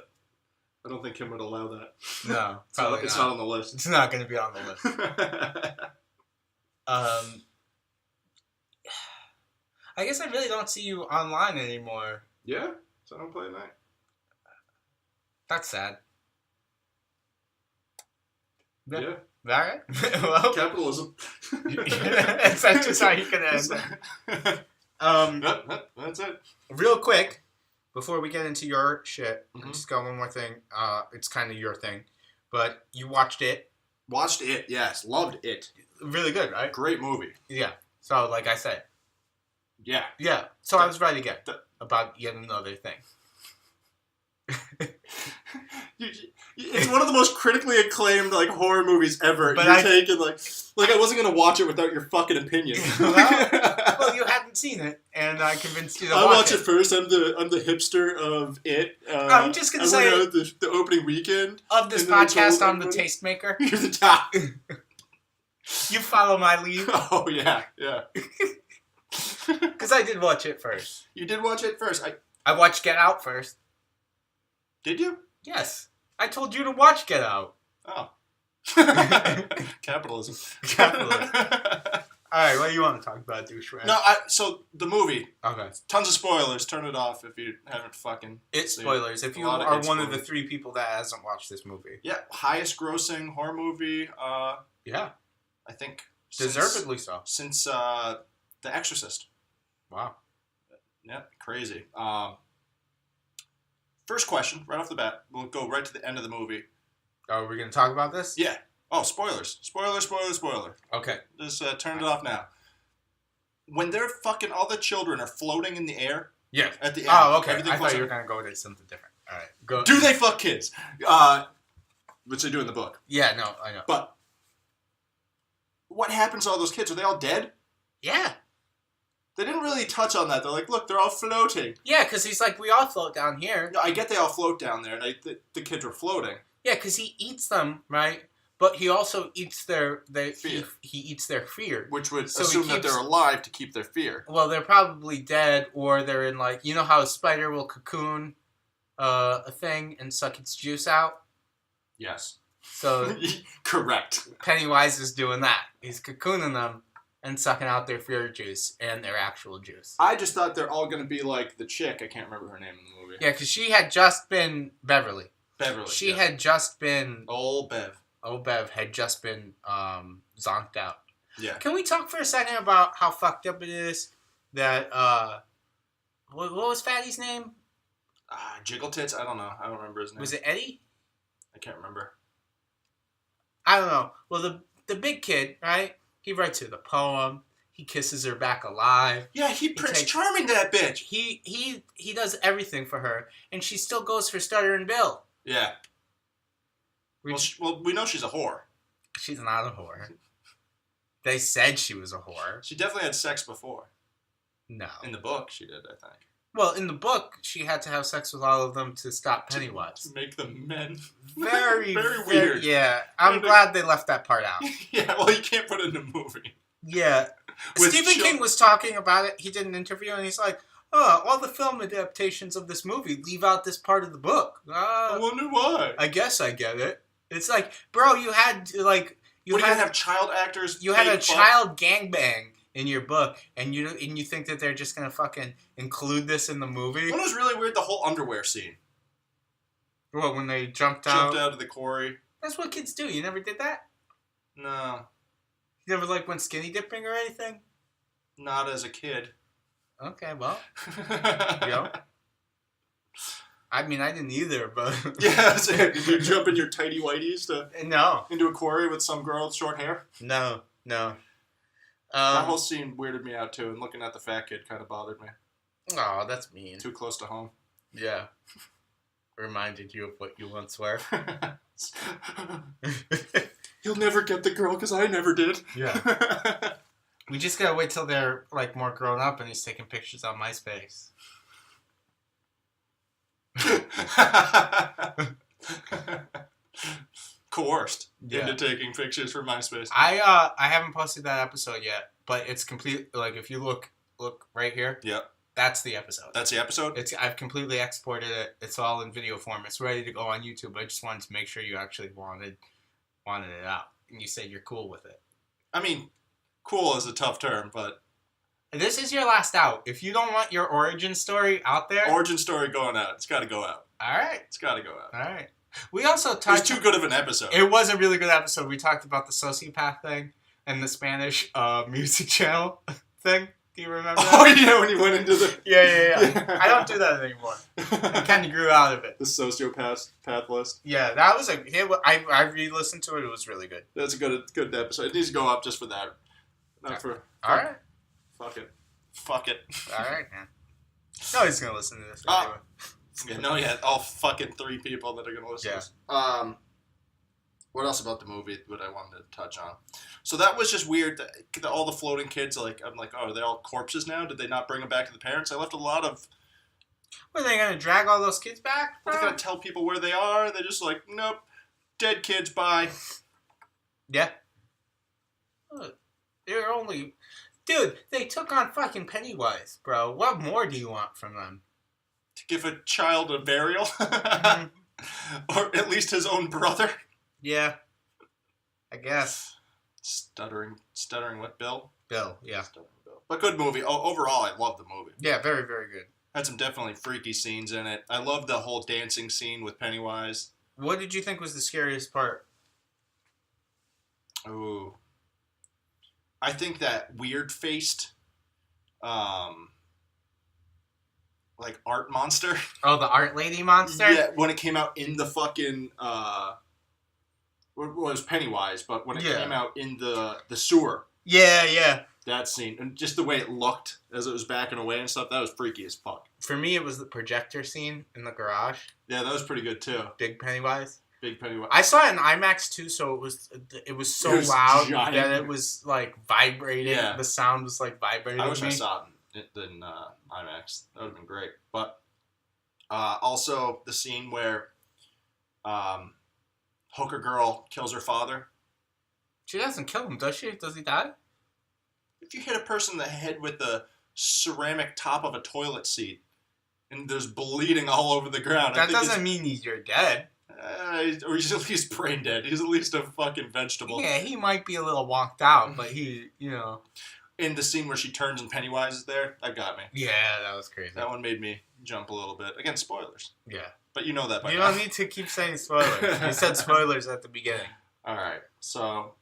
[SPEAKER 2] don't think Kim would allow that.
[SPEAKER 1] No,
[SPEAKER 2] probably it's not on the list.
[SPEAKER 1] It's not going to be on the list. I guess I really don't see you online anymore.
[SPEAKER 2] Yeah? So I don't play at night.
[SPEAKER 1] That's sad.
[SPEAKER 2] Yeah.
[SPEAKER 1] Alright. Well,
[SPEAKER 2] capitalism.
[SPEAKER 1] That's just how you can end.
[SPEAKER 2] That's it.
[SPEAKER 1] Real quick, before we get into your shit,
[SPEAKER 2] Mm-hmm.
[SPEAKER 1] I just got one more thing. It's kind of your thing, but you watched it.
[SPEAKER 2] Watched it, yes. Loved it.
[SPEAKER 1] Really good, right?
[SPEAKER 2] Great movie.
[SPEAKER 1] Yeah. So, like I said.
[SPEAKER 2] Yeah.
[SPEAKER 1] Yeah. So I was right again about yet another thing.
[SPEAKER 2] It's one of the most critically acclaimed like horror movies ever.
[SPEAKER 1] But
[SPEAKER 2] You're taking like I wasn't gonna watch it without your fucking opinion.
[SPEAKER 1] well, you hadn't seen it, and I convinced you to
[SPEAKER 2] I
[SPEAKER 1] watch
[SPEAKER 2] watched it first. I'm the hipster of it.
[SPEAKER 1] I'm just gonna say
[SPEAKER 2] went out the opening weekend
[SPEAKER 1] of this podcast. I'm the tastemaker.
[SPEAKER 2] You're the top.
[SPEAKER 1] You follow my lead.
[SPEAKER 2] Oh yeah.
[SPEAKER 1] Because I did watch it first.
[SPEAKER 2] You did watch it first.
[SPEAKER 1] I watched Get Out first.
[SPEAKER 2] Did you?
[SPEAKER 1] Yes. I told you to watch Get Out.
[SPEAKER 2] Oh. Capitalism.
[SPEAKER 1] Alright, what do you want to talk about, douchebag?
[SPEAKER 2] No, so the movie.
[SPEAKER 1] Okay.
[SPEAKER 2] Tons of spoilers. Turn it off if you haven't fucking
[SPEAKER 1] It's
[SPEAKER 2] seen
[SPEAKER 1] spoilers.
[SPEAKER 2] it.
[SPEAKER 1] If you are one of the 3 people that hasn't watched this movie.
[SPEAKER 2] Yeah, highest grossing horror movie,
[SPEAKER 1] Yeah.
[SPEAKER 2] I think.
[SPEAKER 1] Deservedly so.
[SPEAKER 2] Since The Exorcist.
[SPEAKER 1] Wow.
[SPEAKER 2] Yep, crazy. First question, right off the bat. We'll go right to the end of the movie.
[SPEAKER 1] Oh, we're going to talk about this?
[SPEAKER 2] Yeah. Oh, spoilers. Spoiler.
[SPEAKER 1] Okay.
[SPEAKER 2] Just turn it off now. When they're fucking, all the children are floating in the air.
[SPEAKER 1] Yeah.
[SPEAKER 2] At the end.
[SPEAKER 1] Oh, okay. I thought you were going to go to something different. All right. Go.
[SPEAKER 2] Do they fuck kids? Which they do in the book.
[SPEAKER 1] Yeah, no, I know.
[SPEAKER 2] But what happens to all those kids? Are they all dead?
[SPEAKER 1] Yeah.
[SPEAKER 2] They didn't really touch on that. They're like, look, they're all floating.
[SPEAKER 1] Yeah, because he's like, we all float down here.
[SPEAKER 2] No, I get they all float down there, and the kids were floating.
[SPEAKER 1] Yeah, because he eats them, right? But he also eats their
[SPEAKER 2] fear.
[SPEAKER 1] He eats their fear.
[SPEAKER 2] Which would assume that they're alive to keep their fear.
[SPEAKER 1] Well, they're probably dead, or they're in like, you know how a spider will cocoon a thing and suck its juice out?
[SPEAKER 2] Yes.
[SPEAKER 1] So
[SPEAKER 2] correct.
[SPEAKER 1] Pennywise is doing that. He's cocooning them and sucking out their fear juice and their actual juice.
[SPEAKER 2] I just thought they're all going to be like the chick. I can't remember her name in the movie.
[SPEAKER 1] Yeah, because she had just been Beverly. She had just been...
[SPEAKER 2] Old Bev.
[SPEAKER 1] Old Bev had just been zonked out.
[SPEAKER 2] Yeah.
[SPEAKER 1] Can we talk for a second about how fucked up it is that... what was Fatty's name?
[SPEAKER 2] Jiggle Tits? I don't know. I don't remember his name.
[SPEAKER 1] Was it Eddie?
[SPEAKER 2] I can't remember.
[SPEAKER 1] I don't know. Well, the big kid, right? He writes her the poem. He kisses her back alive.
[SPEAKER 2] Yeah, he Prince Charming that bitch.
[SPEAKER 1] He does everything for her, and she still goes for Stutter and Bill.
[SPEAKER 2] Yeah. Well, we know she's a whore.
[SPEAKER 1] She's not a whore. They said she was a whore.
[SPEAKER 2] She definitely had sex before.
[SPEAKER 1] No.
[SPEAKER 2] In the book, she did, I think.
[SPEAKER 1] Well, in the book, she had to have sex with all of them to stop Pennywise.
[SPEAKER 2] To make them men.
[SPEAKER 1] Very,
[SPEAKER 2] very weird.
[SPEAKER 1] Yeah, I'm glad they left that part out.
[SPEAKER 2] Yeah, well, you can't put it in a movie.
[SPEAKER 1] Yeah. Stephen King was talking about it. He did an interview, and he's like, oh, all the film adaptations of this movie leave out this part of the book.
[SPEAKER 2] I wonder why.
[SPEAKER 1] I guess I get it. It's like, bro, you had, like...
[SPEAKER 2] You had to have child actors...
[SPEAKER 1] You had a child gangbang in your book, and you think that they're just gonna fucking include this in the movie?
[SPEAKER 2] It was really weird, the whole underwear scene.
[SPEAKER 1] What, when they jumped out?
[SPEAKER 2] Jumped out of the quarry.
[SPEAKER 1] That's what kids do. You never did that?
[SPEAKER 2] No.
[SPEAKER 1] You never, like, went skinny dipping or anything?
[SPEAKER 2] Not as a kid.
[SPEAKER 1] Okay, well. You know? I mean, I didn't either, but...
[SPEAKER 2] Yeah, so did you jump in your tighty whities
[SPEAKER 1] No.
[SPEAKER 2] into a quarry with some girl with short hair?
[SPEAKER 1] No.
[SPEAKER 2] That whole scene weirded me out too, and looking at the fat kid kind of bothered me.
[SPEAKER 1] Oh, that's mean.
[SPEAKER 2] Too close to home.
[SPEAKER 1] Yeah. Reminded you of what you once were.
[SPEAKER 2] You'll never get the girl because I never did.
[SPEAKER 1] Yeah. We just gotta wait till they're like more grown up and he's taking pictures on MySpace.
[SPEAKER 2] Coerced into taking pictures for MySpace.
[SPEAKER 1] I haven't posted that episode yet, but it's complete. Like if you look right here.
[SPEAKER 2] Yep.
[SPEAKER 1] That's the episode.
[SPEAKER 2] That's the episode?
[SPEAKER 1] I've completely exported it. It's all in video form. It's ready to go on YouTube. I just wanted to make sure you actually wanted it out. And you said you're cool with it.
[SPEAKER 2] I mean, cool is a tough term, but...
[SPEAKER 1] This is your last out. If you don't want your origin story out there...
[SPEAKER 2] Origin story going out. It's got to go out.
[SPEAKER 1] All right.
[SPEAKER 2] It's got to go out.
[SPEAKER 1] All right. We also talked...
[SPEAKER 2] It was too good of an episode.
[SPEAKER 1] It was a really good episode. We talked about the sociopath thing and the Spanish music channel thing. Do you remember that?
[SPEAKER 2] Oh, yeah, when you went into the...
[SPEAKER 1] Yeah. I don't do that anymore. I kind of grew out of it.
[SPEAKER 2] The sociopath list.
[SPEAKER 1] Yeah, that was I re-listened to it. It was really good.
[SPEAKER 2] That's a good episode. It needs to go up just for that. Not for...
[SPEAKER 1] All right.
[SPEAKER 2] Fuck it.
[SPEAKER 1] All right, man. Nobody's going to listen to this anyway.
[SPEAKER 2] Yeah, all fucking 3 people that are going to listen to this. What else about the movie would I wanted to touch on? So that was just weird. That all the floating kids, I'm like, oh, are they all corpses now? Did they not bring them back to the parents? I left a lot of...
[SPEAKER 1] Were they going to drag all those kids back?
[SPEAKER 2] Are they going to tell people where they are? They're just like, nope, dead kids, bye.
[SPEAKER 1] Yeah. They're only... Dude, they took on fucking Pennywise, bro. What more do you want from them?
[SPEAKER 2] To give a child a burial? Mm-hmm. Or at least his own brother?
[SPEAKER 1] Yeah. I guess.
[SPEAKER 2] Stuttering what, Bill?
[SPEAKER 1] Bill, yeah.
[SPEAKER 2] Stuttering Bill. But good movie. Overall, I love the movie.
[SPEAKER 1] Yeah, very, very good.
[SPEAKER 2] Had some definitely freaky scenes in it. I love the whole dancing scene with Pennywise.
[SPEAKER 1] What did you think was the scariest part?
[SPEAKER 2] Ooh. I think that weird-faced, like, art monster.
[SPEAKER 1] Oh, the art lady monster?
[SPEAKER 2] Yeah, when it came out in the fucking, it was Pennywise, but when it came out in the sewer.
[SPEAKER 1] Yeah.
[SPEAKER 2] That scene. And just the way it looked as it was backing away and stuff, that was freaky as fuck.
[SPEAKER 1] For me, it was the projector scene in the garage.
[SPEAKER 2] Yeah, that was pretty good, too.
[SPEAKER 1] Big Pennywise.
[SPEAKER 2] I
[SPEAKER 1] saw it in IMAX, too, so it was so loud
[SPEAKER 2] giant.
[SPEAKER 1] that it was, like, vibrating.
[SPEAKER 2] Yeah.
[SPEAKER 1] The sound was, like, vibrating.
[SPEAKER 2] I wish I saw it in IMAX. That would have been great. But also the scene where hooker girl kills her father.
[SPEAKER 1] She doesn't kill him, does she? Does he die?
[SPEAKER 2] If you hit a person in the head with the ceramic top of a toilet seat and there's bleeding all over the ground...
[SPEAKER 1] That doesn't mean you're dead.
[SPEAKER 2] Or he's at least brain dead. He's at least a fucking vegetable.
[SPEAKER 1] Yeah, he might be a little wonked out, but he,
[SPEAKER 2] In the scene where she turns and Pennywise is there, that got me.
[SPEAKER 1] Yeah, that was crazy.
[SPEAKER 2] That one made me jump a little bit. Again, spoilers.
[SPEAKER 1] Yeah.
[SPEAKER 2] But you know that by now.
[SPEAKER 1] You don't need to keep saying spoilers. You said spoilers at the beginning.
[SPEAKER 2] Alright, so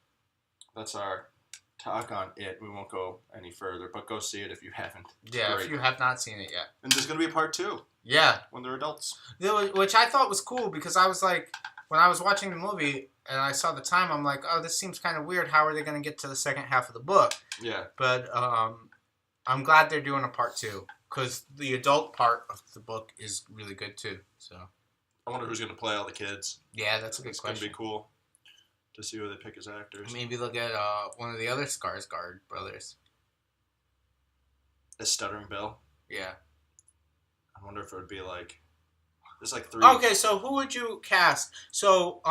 [SPEAKER 2] that's our talk on it. We won't go any further, but go see it if you haven't.
[SPEAKER 1] Yeah, if you have not seen it yet.
[SPEAKER 2] And there's going to be a part 2.
[SPEAKER 1] Yeah.
[SPEAKER 2] When they're adults.
[SPEAKER 1] Which I thought was cool because I was like, when I was watching the movie and I saw the time, I'm like, oh, this seems kind of weird. How are they going to get to the second half of the book?
[SPEAKER 2] Yeah.
[SPEAKER 1] But I'm glad they're doing a part 2 because the adult part of the book is really good too. So
[SPEAKER 2] I wonder who's going to play all the kids.
[SPEAKER 1] Yeah, that's a good question.
[SPEAKER 2] It's going to be cool to see who they pick as actors.
[SPEAKER 1] Maybe they'll get one of the other Skarsgård brothers.
[SPEAKER 2] As Stuttering Bill?
[SPEAKER 1] Yeah.
[SPEAKER 2] I wonder if it would be like... There's like 3...
[SPEAKER 1] Okay, so who would you cast? So,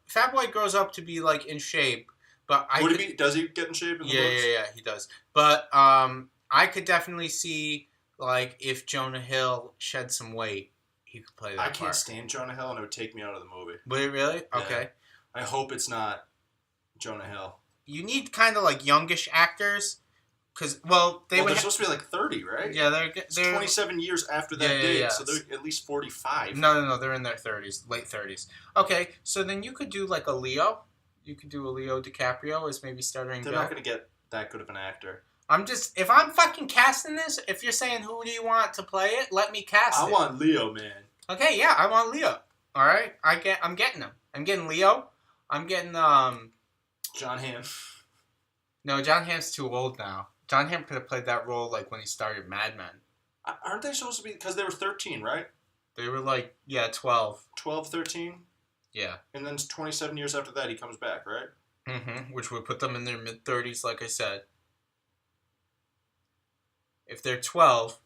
[SPEAKER 1] Fat Boy grows up to be, like, in shape, but
[SPEAKER 2] Does he get in shape in the books?
[SPEAKER 1] Yeah, he does. But, I could definitely see, like, if Jonah Hill shed some weight, he could play that part.
[SPEAKER 2] I can't stand Jonah Hill, and it would take me out of the movie.
[SPEAKER 1] Would it really?
[SPEAKER 2] Yeah.
[SPEAKER 1] Okay.
[SPEAKER 2] I hope it's not Jonah Hill.
[SPEAKER 1] You need kind of, like, youngish actors... Because, they're
[SPEAKER 2] supposed to be like 30, right?
[SPEAKER 1] Yeah, they're
[SPEAKER 2] 27 years after that date, so they're at least 45.
[SPEAKER 1] No, they're in their 30s, late 30s. Okay, so then you could do like a Leo. You could do a Leo DiCaprio as maybe Stuttering Bill.
[SPEAKER 2] They're not going to get that good of an actor.
[SPEAKER 1] If I'm fucking casting this, if you're saying who do you want to play it, let me cast it.
[SPEAKER 2] I want Leo, man.
[SPEAKER 1] Okay, yeah, I want Leo. All right, I'm getting him. I'm getting Leo. I'm getting
[SPEAKER 2] John Hamm.
[SPEAKER 1] No, John Hamm's too old now. John Hamm could have played that role like when he started Mad Men.
[SPEAKER 2] Aren't they supposed to be... Because they were 13, right?
[SPEAKER 1] They were like, 12.
[SPEAKER 2] 12, 13?
[SPEAKER 1] Yeah.
[SPEAKER 2] And then 27 years after that, he comes back, right?
[SPEAKER 1] Mm-hmm. Which would put them in their mid-30s, like I said. If they're 12,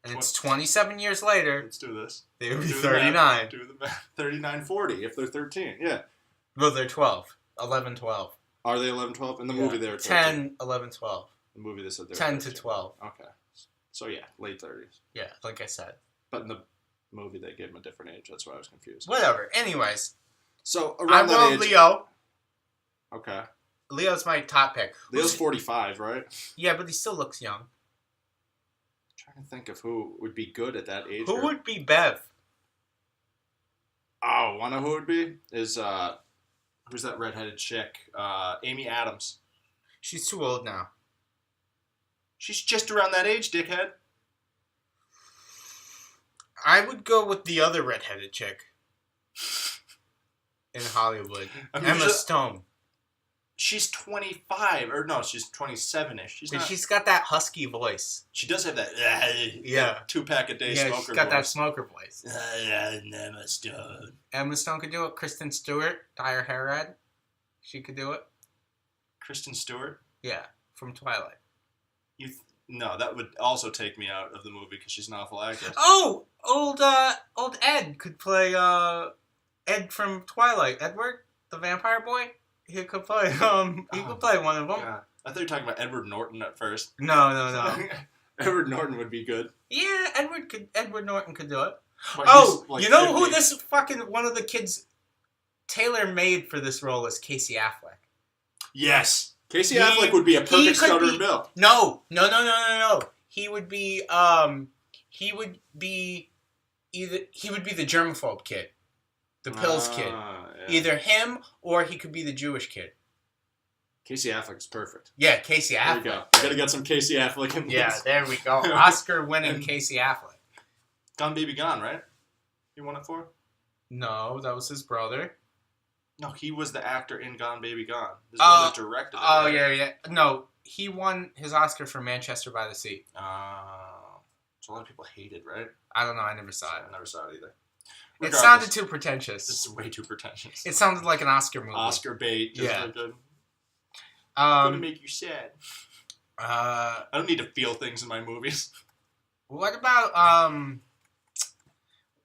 [SPEAKER 1] and it's 27 years later...
[SPEAKER 2] Let's do this.
[SPEAKER 1] They would be 39.
[SPEAKER 2] Do the math. 39, 40 if they're 13, yeah.
[SPEAKER 1] Well, they're 12. 11, 12.
[SPEAKER 2] Are they 11, 12? In the movie, they're
[SPEAKER 1] 10, 11, 12.
[SPEAKER 2] The movie, they said they're
[SPEAKER 1] 10
[SPEAKER 2] 13.
[SPEAKER 1] to 12.
[SPEAKER 2] Okay. So, yeah, late 30s.
[SPEAKER 1] Yeah, like I said.
[SPEAKER 2] But in the movie, they gave him a different age. That's why I was confused.
[SPEAKER 1] Whatever. Anyways.
[SPEAKER 2] So, around that age...
[SPEAKER 1] Leo.
[SPEAKER 2] Okay.
[SPEAKER 1] Leo's my top pick.
[SPEAKER 2] Leo's 45, right?
[SPEAKER 1] Yeah, but he still looks young.
[SPEAKER 2] I'm trying to think of who would be good at that age.
[SPEAKER 1] Who would be Bev?
[SPEAKER 2] Oh, wanna who would be? Is, who's that redheaded chick? Amy Adams.
[SPEAKER 1] She's too old now.
[SPEAKER 2] She's just around that age, dickhead.
[SPEAKER 1] I would go with the other redheaded chick in Hollywood. Emma Stone.
[SPEAKER 2] She's 25, or no, she's 27-ish.
[SPEAKER 1] She's got that husky voice.
[SPEAKER 2] She does have that,
[SPEAKER 1] that
[SPEAKER 2] 2-pack-a-day smoker voice.
[SPEAKER 1] Yeah, she's got that smoker voice.
[SPEAKER 2] Emma Stone.
[SPEAKER 1] Emma Stone could do it. Kristen Stewart, dye her hair red. She could do it.
[SPEAKER 2] Kristen Stewart?
[SPEAKER 1] Yeah, from Twilight.
[SPEAKER 2] No, that would also take me out of the movie because she's an awful actress.
[SPEAKER 1] Oh, old Ed could play Ed from Twilight. Edward, the vampire boy. He could play could play one of them.
[SPEAKER 2] God. I thought you were talking about Edward Norton at first.
[SPEAKER 1] No.
[SPEAKER 2] Edward Norton would be good.
[SPEAKER 1] Yeah, Edward Norton could do it.
[SPEAKER 2] But like
[SPEAKER 1] you know 50. Who this fucking one of the kids tailor made for this role is Casey Affleck.
[SPEAKER 2] Yes. Casey Affleck would be a perfect Scudder and Bill.
[SPEAKER 1] No. He would be the germaphobe kid. The pills kid. Yeah. Either him or he could be the Jewish kid.
[SPEAKER 2] Casey Affleck's perfect.
[SPEAKER 1] Yeah, Casey Affleck.
[SPEAKER 2] There you go. You gotta get some Casey Affleck in this.
[SPEAKER 1] Yeah, there we go. Oscar-winning Casey Affleck.
[SPEAKER 2] Gone Baby Gone, right? You won it for?
[SPEAKER 1] No, that was his brother.
[SPEAKER 2] No, he was the actor in Gone Baby Gone. His brother directed it.
[SPEAKER 1] Oh, right? Yeah. No, he won his Oscar for Manchester by the Sea.
[SPEAKER 2] So a lot of people hate it, right?
[SPEAKER 1] I don't know. I never saw it.
[SPEAKER 2] I never saw it either.
[SPEAKER 1] Regardless, it sounded too pretentious.
[SPEAKER 2] This is way too pretentious.
[SPEAKER 1] It sounded like an Oscar movie.
[SPEAKER 2] Oscar bait. Just
[SPEAKER 1] yeah.
[SPEAKER 2] Good. Gonna make you sad. I don't need to feel things in my movies.
[SPEAKER 1] What about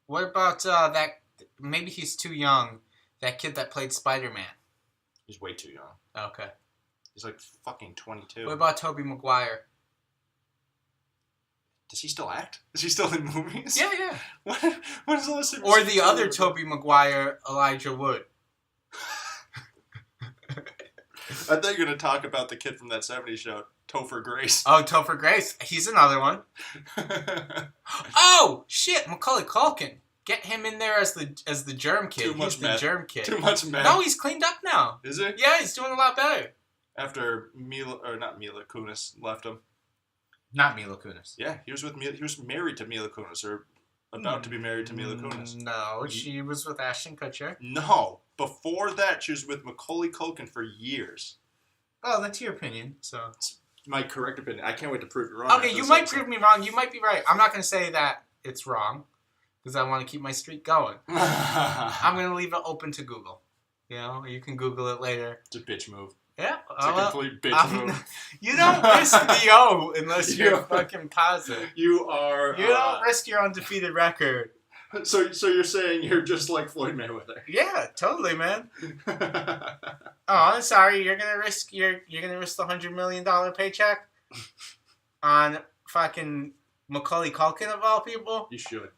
[SPEAKER 1] that? Maybe he's too young. That kid that played Spider-Man.
[SPEAKER 2] He's way too young.
[SPEAKER 1] Okay.
[SPEAKER 2] He's like fucking 22.
[SPEAKER 1] What about Tobey Maguire?
[SPEAKER 2] Does he still act? Is he still in movies?
[SPEAKER 1] Yeah.
[SPEAKER 2] What is all this?
[SPEAKER 1] Or the other Tobey Maguire, Elijah Wood.
[SPEAKER 2] I thought you were going to talk about the kid from that 70s show, Topher Grace.
[SPEAKER 1] Oh, Topher Grace. He's another one. Oh, shit. Macaulay Culkin. Get him in there as the germ kid. He's the germ kid.
[SPEAKER 2] Too much meth.
[SPEAKER 1] No, he's cleaned up now.
[SPEAKER 2] Is he?
[SPEAKER 1] Yeah, he's doing a lot better.
[SPEAKER 2] After Mila Kunis left him.
[SPEAKER 1] Not Mila Kunis.
[SPEAKER 2] Yeah, he was married to Mila Kunis, or about to be married to Mila Kunis.
[SPEAKER 1] No, she was with Ashton Kutcher.
[SPEAKER 2] No, before that, she was with Macaulay Culkin for years.
[SPEAKER 1] Oh, that's your opinion. So
[SPEAKER 2] it's my correct opinion. I can't wait to prove you wrong.
[SPEAKER 1] Okay, you might prove me wrong. You might be right. I'm not going to say that it's wrong because I want to keep my streak going. I'm going to leave it open to Google. You know, you can Google it later.
[SPEAKER 2] It's a bitch move.
[SPEAKER 1] Yeah,
[SPEAKER 2] it's a complete bitch move.
[SPEAKER 1] You don't risk the O unless you're fucking positive.
[SPEAKER 2] You
[SPEAKER 1] don't risk your undefeated record.
[SPEAKER 2] So you're saying you're just like Floyd Mayweather?
[SPEAKER 1] Yeah, totally, man. I'm sorry. You're gonna risk the $100 million paycheck on fucking Macaulay Culkin of all people?
[SPEAKER 2] You should.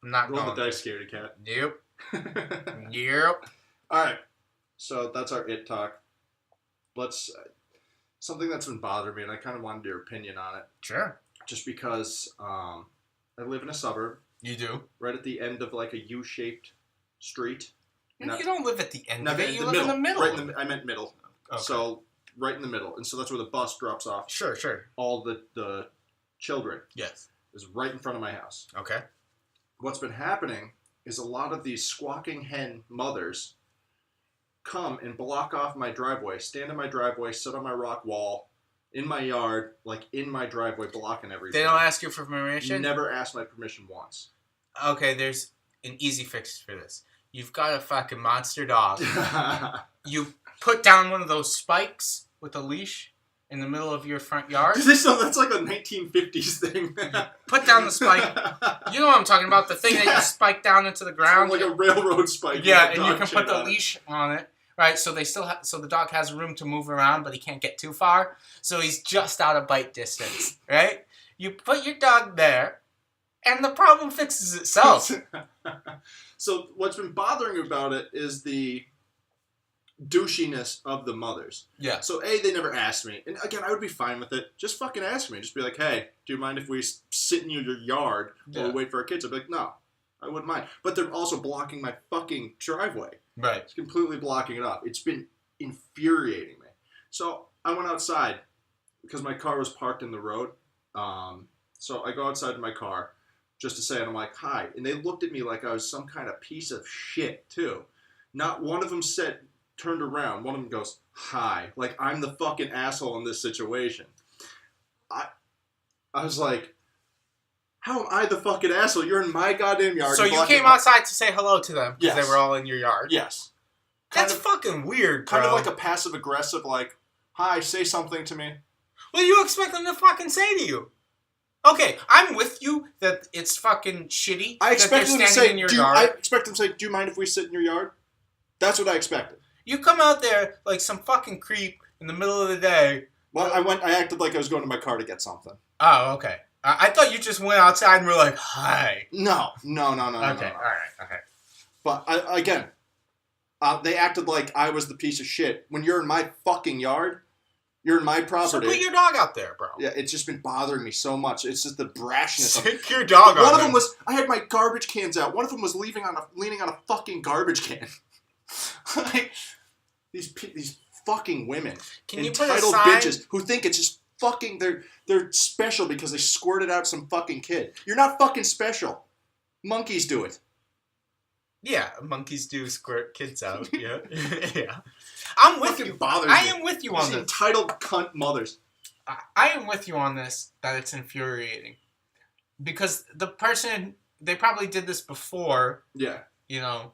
[SPEAKER 1] I'm not
[SPEAKER 2] roll the dice, scaredy cat.
[SPEAKER 1] Nope. Yep.
[SPEAKER 2] All right. So that's our it talk. Let's something that's been bothering me, and I kind of wanted your opinion on it.
[SPEAKER 1] Sure.
[SPEAKER 2] Just because I live in a suburb.
[SPEAKER 1] You do?
[SPEAKER 2] Right at the end of like a U-shaped street.
[SPEAKER 1] You don't live at the end of it. You live in the middle.
[SPEAKER 2] I meant middle. Okay. So right in the middle, and so that's where the bus drops off.
[SPEAKER 1] Sure.
[SPEAKER 2] All the children.
[SPEAKER 1] Yes.
[SPEAKER 2] Is right in front of my house.
[SPEAKER 1] Okay.
[SPEAKER 2] What's been happening is a lot of these squawking hen mothers come and block off my driveway, stand in my driveway, sit on my rock wall, in my yard, like in my driveway, blocking everything.
[SPEAKER 1] They don't ask you for permission?
[SPEAKER 2] Never asked my permission once.
[SPEAKER 1] Okay, there's an easy fix for this. You've got a fucking monster dog. You put down one of those spikes with a leash in the middle of your front yard.
[SPEAKER 2] That's like a 1950s thing.
[SPEAKER 1] Put down the spike. You know what I'm talking about? The thing that you spike down into the ground.
[SPEAKER 2] Like a railroad spike.
[SPEAKER 1] Yeah, and you can put the leash on it. Right, so they still so the dog has room to move around, but he can't get too far. So he's just out of bite distance, right? You put your dog there, and the problem fixes itself.
[SPEAKER 2] So what's been bothering about it is the douchiness of the mothers.
[SPEAKER 1] Yeah.
[SPEAKER 2] So they never asked me, and again, I would be fine with it. Just fucking ask me. Just be like, hey, do you mind if we sit in your yard while we wait for our kids? I'd be like, no, I wouldn't mind. But they're also blocking my fucking driveway.
[SPEAKER 1] Right.
[SPEAKER 2] It's completely blocking it up. It's been infuriating me. So I went outside because my car was parked in the road. So I go outside to my car just to say, and I'm like, hi. And they looked at me like I was some kind of piece of shit, too. Not one of them turned around. One of them goes, hi. Like, I'm the fucking asshole in this situation. I was like, how am I the fucking asshole? You're in my goddamn yard.
[SPEAKER 1] So you came outside to say hello to them because
[SPEAKER 2] Yes.
[SPEAKER 1] they were all in your yard?
[SPEAKER 2] Yes.
[SPEAKER 1] That's fucking weird, bro.
[SPEAKER 2] Kind of like a passive-aggressive, like, hi, say something to me.
[SPEAKER 1] What do you expect them to fucking say to you? Okay, I'm with you that it's fucking shitty
[SPEAKER 2] I expect
[SPEAKER 1] that
[SPEAKER 2] them
[SPEAKER 1] they're
[SPEAKER 2] to
[SPEAKER 1] standing
[SPEAKER 2] say,
[SPEAKER 1] in your yard.
[SPEAKER 2] I expect them to say, do you mind if we sit in your yard? That's what I expected.
[SPEAKER 1] You come out there like some fucking creep in the middle of the day.
[SPEAKER 2] Well, I acted like I was going to my car to get something.
[SPEAKER 1] Oh, okay. I thought you just went outside and were like, hi.
[SPEAKER 2] No.
[SPEAKER 1] Okay,
[SPEAKER 2] No.
[SPEAKER 1] all right, okay.
[SPEAKER 2] But, again, they acted like I was the piece of shit. When you're in my fucking yard, you're in my property.
[SPEAKER 1] So put your dog out there, bro.
[SPEAKER 2] Yeah, it's just been bothering me so much. It's just the brashness of it.
[SPEAKER 1] Stick your dog out
[SPEAKER 2] One of
[SPEAKER 1] there.
[SPEAKER 2] them was, I had my garbage cans out. One of them was leaning on a fucking garbage can. Like, these fucking women.
[SPEAKER 1] Can you put a
[SPEAKER 2] entitled
[SPEAKER 1] sign?
[SPEAKER 2] bitches who think it's just fucking, they're special because they squirted out some fucking kid. You're not fucking special. Monkeys do it.
[SPEAKER 1] Yeah, monkeys do squirt kids out. Yeah. Yeah. I'm with you. I am with you on this.
[SPEAKER 2] Entitled cunt mothers.
[SPEAKER 1] I am with you on this, that it's infuriating. Because the person, they probably did this before.
[SPEAKER 2] Yeah.
[SPEAKER 1] You know.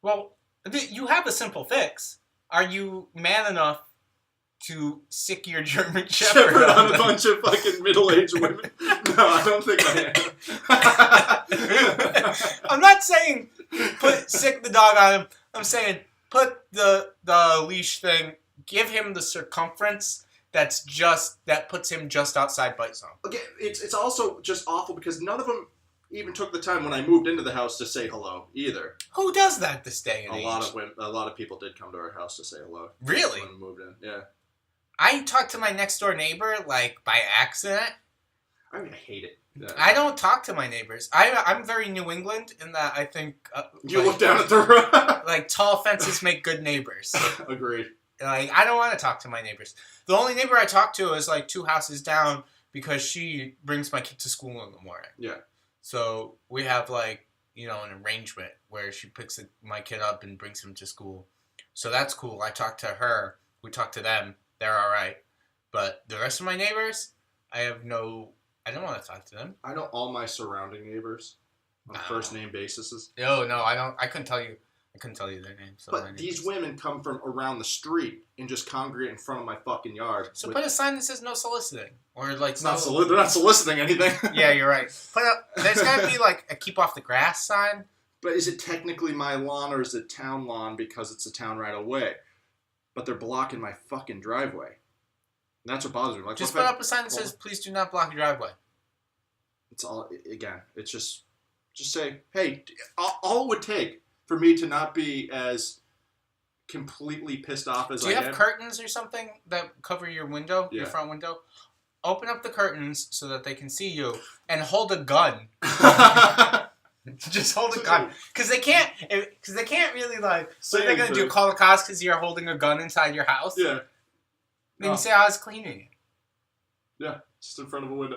[SPEAKER 1] Well, you have a simple fix. Are you man enough to sick your German Shepherd
[SPEAKER 2] on a bunch of fucking middle-aged women? No, I don't think I
[SPEAKER 1] am. I'm not saying sick the dog on him. I'm saying put the leash thing, give him the circumference that puts him just outside bite zone.
[SPEAKER 2] Okay, it's also just awful because none of them even took the time when I moved into the house to say hello either.
[SPEAKER 1] Who does that this day and age?
[SPEAKER 2] A lot of people did come to our house to say hello.
[SPEAKER 1] Really?
[SPEAKER 2] When we moved in, yeah.
[SPEAKER 1] I talked to my next door neighbor like by accident.
[SPEAKER 2] I hate it.
[SPEAKER 1] I don't talk to my neighbors. I'm very New England in that I think
[SPEAKER 2] you look down at the road.
[SPEAKER 1] Like tall fences make good neighbors.
[SPEAKER 2] Agreed.
[SPEAKER 1] Like I don't want to talk to my neighbors. The only neighbor I talk to is like 2 houses down because she brings my kid to school in the morning.
[SPEAKER 2] Yeah.
[SPEAKER 1] So we have like, you know, an arrangement where she picks my kid up and brings him to school. So that's cool. I talk to her. We talk to them. They're all right. But the rest of my neighbors, I don't want to talk to them.
[SPEAKER 2] I know all my surrounding neighbors on first name basis.
[SPEAKER 1] No, I don't. I couldn't tell you their names.
[SPEAKER 2] But these women come from around the street and just congregate in front of my fucking yard.
[SPEAKER 1] So put a sign that says no soliciting. Or like
[SPEAKER 2] they're not soliciting anything.
[SPEAKER 1] Yeah, you're right. There's got to be like a keep off the grass sign.
[SPEAKER 2] But is it technically my lawn or is it town lawn because it's a town right away? But they're blocking my fucking driveway. And that's what bothers me. Like,
[SPEAKER 1] just put up a sign that says, please do not block your driveway.
[SPEAKER 2] It's all, again, it's just say, hey, all it would take for me to not be as completely pissed off as I am.
[SPEAKER 1] Do you have curtains or something that cover your window, your front window? Open up the curtains so that they can see you and hold a gun. Just hold a gun. Because they can't really, like, what are they going to do? Call the cops because you're holding a gun inside your house?
[SPEAKER 2] Yeah.
[SPEAKER 1] Then you say, I was cleaning it.
[SPEAKER 2] Yeah, just in front of a window.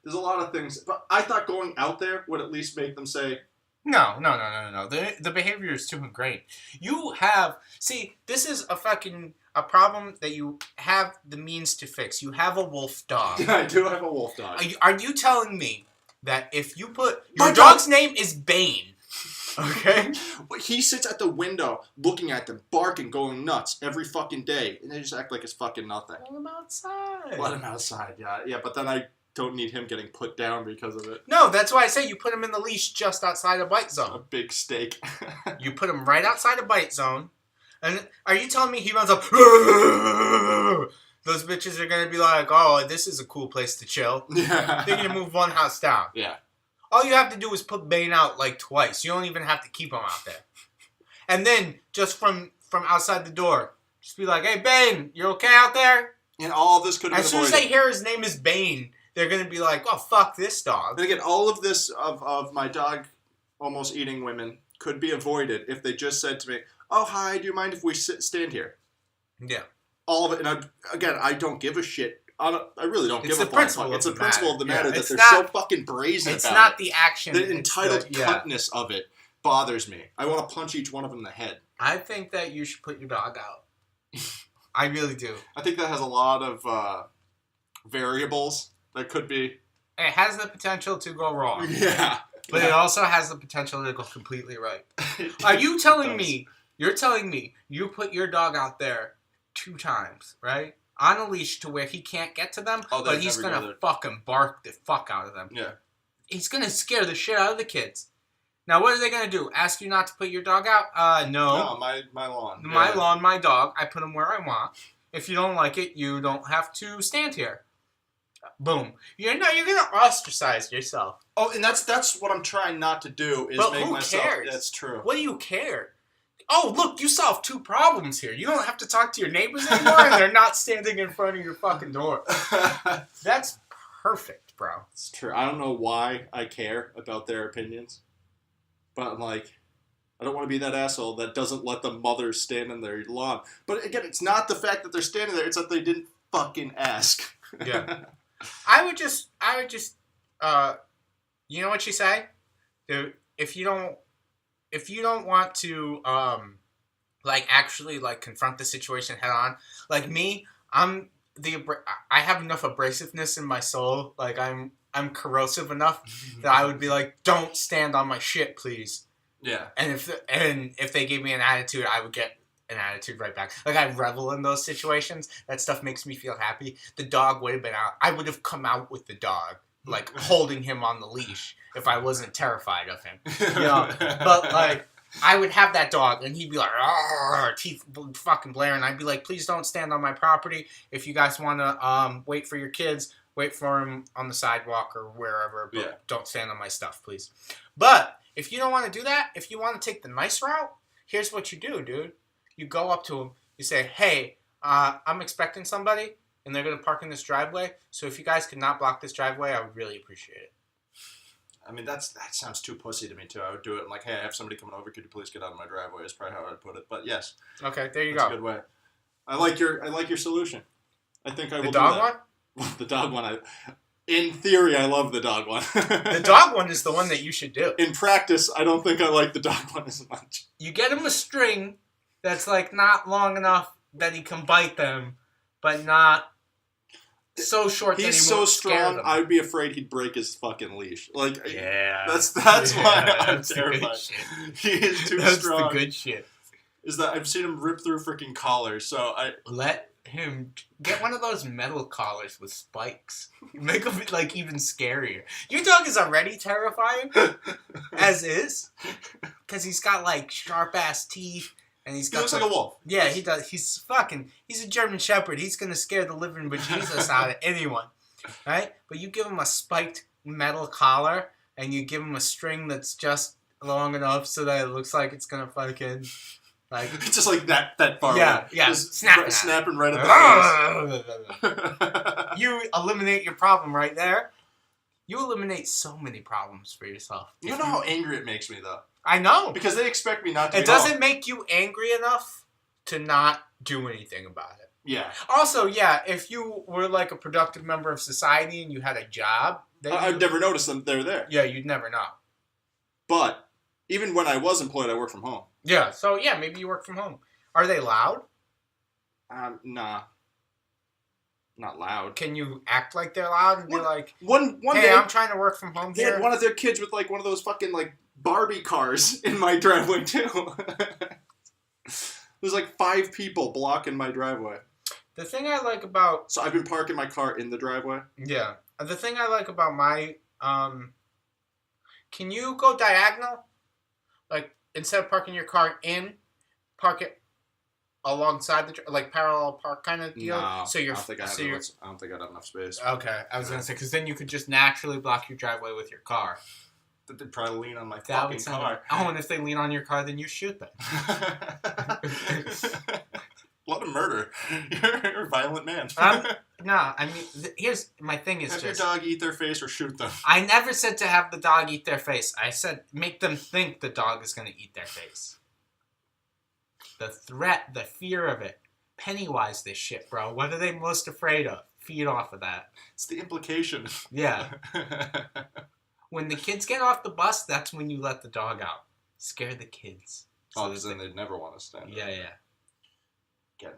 [SPEAKER 2] There's a lot of things. But I thought going out there would at least make them say,
[SPEAKER 1] No. The behavior is too ingrained. This is a problem that you have the means to fix. You have a wolf dog.
[SPEAKER 2] I do have a wolf dog.
[SPEAKER 1] Are you telling me that if you put... Your dog's name is Bane. Okay?
[SPEAKER 2] He sits at the window looking at them, barking, going nuts every fucking day. And they just act like it's fucking nothing.
[SPEAKER 1] Let him outside.
[SPEAKER 2] Let him outside, yeah. Yeah, but then I don't need him getting put down because of it.
[SPEAKER 1] No, that's why I say you put him in the leash just outside a bite zone.
[SPEAKER 2] A big steak.
[SPEAKER 1] You put him right outside a bite zone. And are you telling me he runs up... Those bitches are going to be like, oh, this is a cool place to chill.
[SPEAKER 2] Yeah.
[SPEAKER 1] They're going to move one house down.
[SPEAKER 2] Yeah.
[SPEAKER 1] All you have to do is put Bane out like twice. You don't even have to keep him out there. And then, just from outside the door, just be like, hey, Bane, you okay out there?
[SPEAKER 2] And all of this could have been avoided.
[SPEAKER 1] As soon as they hear his name is Bane, they're going to be like, oh, fuck this dog.
[SPEAKER 2] And again, all of this of my dog almost eating women could be avoided if they just said to me, oh, hi, do you mind if we stand here?
[SPEAKER 1] Yeah.
[SPEAKER 2] All of it. And I don't give a shit. I really don't give a fuck. It's the principle of the matter that they're so fucking brazen about it.
[SPEAKER 1] It's not the action.
[SPEAKER 2] The entitled cuntness of it bothers me. I want to punch each one of them in the head.
[SPEAKER 1] I think that you should put your dog out. I really do.
[SPEAKER 2] I think that has a lot of variables that could be...
[SPEAKER 1] It has the potential to go wrong.
[SPEAKER 2] Yeah.
[SPEAKER 1] But it also has the potential to go completely right. Are you telling me... You're telling me you put your dog out there 2 times, right? On a leash to where he can't get to them, but he's going to fucking bark the fuck out of them.
[SPEAKER 2] Yeah.
[SPEAKER 1] He's going to scare the shit out of the kids. Now, what are they going to do? Ask you not to put your dog out? No.
[SPEAKER 2] No, my lawn.
[SPEAKER 1] My lawn, my dog. I put him where I want. If you don't like it, you don't have to stand here. Boom. You're going to ostracize yourself.
[SPEAKER 2] Oh, and that's what I'm trying not to do is
[SPEAKER 1] but
[SPEAKER 2] make
[SPEAKER 1] who
[SPEAKER 2] myself...
[SPEAKER 1] Cares?
[SPEAKER 2] That's true.
[SPEAKER 1] What do you care? Oh, look, you solved 2 problems here. You don't have to talk to your neighbors anymore, and they're not standing in front of your fucking door. That's perfect, bro.
[SPEAKER 2] It's true. I don't know why I care about their opinions, but I'm like, I don't want to be that asshole that doesn't let the mothers stand in their lawn. But again, it's not the fact that they're standing there, it's that they didn't fucking ask.
[SPEAKER 1] Yeah. I would just, you know what you say? Dude, if you don't want to, actually, confront the situation head on, like me, I have enough abrasiveness in my soul, I'm corrosive enough that I would be like, don't stand on my shit, please.
[SPEAKER 2] Yeah.
[SPEAKER 1] And if they gave me an attitude, I would get an attitude right back. I revel in those situations. That stuff makes me feel happy. The dog would have been out. I would have come out with the dog, holding him on the leash if I wasn't terrified of him. You know? But, I would have that dog, and he'd be like, teeth fucking blaring. I'd be like, please don't stand on my property. If you guys want to wait for your kids, wait for them on the sidewalk or wherever, but don't stand on my stuff, please. But if you don't want to do that, if you want to take the nice route, here's what you do, dude. You go up to them, you say, hey, I'm expecting somebody, and they're going to park in this driveway, so if you guys could not block this driveway, I would really appreciate it.
[SPEAKER 2] I mean, that sounds too pussy to me, too. I would do it like, hey, I have somebody coming over. Could you please get out of my driveway? Is probably how I'd put it. But yes.
[SPEAKER 1] Okay, there you
[SPEAKER 2] That's
[SPEAKER 1] go.
[SPEAKER 2] a good way. I like your solution. I think I will do
[SPEAKER 1] that.
[SPEAKER 2] The dog one? The dog one. In theory, I love the dog one.
[SPEAKER 1] The dog one is the one that you should do.
[SPEAKER 2] In practice, I don't think I like the dog one as much.
[SPEAKER 1] You get him a string that's not long enough that he can bite them, but not so short that he won't
[SPEAKER 2] so strong,
[SPEAKER 1] them.
[SPEAKER 2] I'd be afraid he'd break his fucking leash.
[SPEAKER 1] Yeah.
[SPEAKER 2] That's why I'm terrified. He is too strong.
[SPEAKER 1] That's the good shit.
[SPEAKER 2] Is that I've seen him rip through freaking collars, so I...
[SPEAKER 1] Let him get one of those metal collars with spikes. Make him, even scarier. Your dog is already terrifying, as is, because he's got, sharp-ass teeth. And he
[SPEAKER 2] looks like a wolf.
[SPEAKER 1] Yeah, he does. He's a German Shepherd. He's going to scare the living bejesus out of anyone. Right? But you give him a spiked metal collar, and you give him a string that's just long enough so that it looks like it's going to fucking...
[SPEAKER 2] It's just like that far away.
[SPEAKER 1] Yeah.
[SPEAKER 2] Just snapping right at
[SPEAKER 1] the face. You eliminate your problem right there. You eliminate so many problems for yourself.
[SPEAKER 2] You know how angry it makes me, though?
[SPEAKER 1] I know.
[SPEAKER 2] Because they expect me not to
[SPEAKER 1] It doesn't make you angry enough to not do anything about it.
[SPEAKER 2] Yeah.
[SPEAKER 1] Also, if you were a productive member of society and you had a job...
[SPEAKER 2] I'd never notice them. They're there.
[SPEAKER 1] Yeah, you'd never know.
[SPEAKER 2] But Even when I was employed, I worked from home.
[SPEAKER 1] Yeah, so yeah, maybe you work from home. Are they loud?
[SPEAKER 2] Nah. Not loud.
[SPEAKER 1] Can you act like they're loud and be like,
[SPEAKER 2] one
[SPEAKER 1] hey,
[SPEAKER 2] day,
[SPEAKER 1] I'm trying to work from home
[SPEAKER 2] they
[SPEAKER 1] here?
[SPEAKER 2] had one of their kids with, like, one of those fucking, like, Barbie cars in my driveway, too. There's, like, 5 people blocking my driveway.
[SPEAKER 1] The thing I like about...
[SPEAKER 2] So I've been parking my car in the driveway.
[SPEAKER 1] Yeah. The thing I like about my... Can you go diagonal? Like, instead of parking your car in, park it alongside the... Like, parallel park kind of deal?
[SPEAKER 2] No,
[SPEAKER 1] so you're,
[SPEAKER 2] I don't think I'd have enough space.
[SPEAKER 1] Okay. I was going to say, because then you could just naturally block your driveway with your car.
[SPEAKER 2] They'd probably lean on my fucking car.
[SPEAKER 1] Oh, and if they lean on your car, then you shoot them.
[SPEAKER 2] A lot of murder. You're a violent man.
[SPEAKER 1] No, I mean, here's my thing is
[SPEAKER 2] have
[SPEAKER 1] just...
[SPEAKER 2] your dog eat their face or shoot them.
[SPEAKER 1] I never said to have the dog eat their face. I said make them think the dog is going to eat their face. The threat, the fear of it. Pennywise this shit, bro. What are they most afraid of? Feed off of that.
[SPEAKER 2] It's the implication.
[SPEAKER 1] Yeah. When the kids get off the bus, that's when you let the dog out. Scare the kids.
[SPEAKER 2] So because then they'd never want to stand up.
[SPEAKER 1] Yeah.
[SPEAKER 2] Again,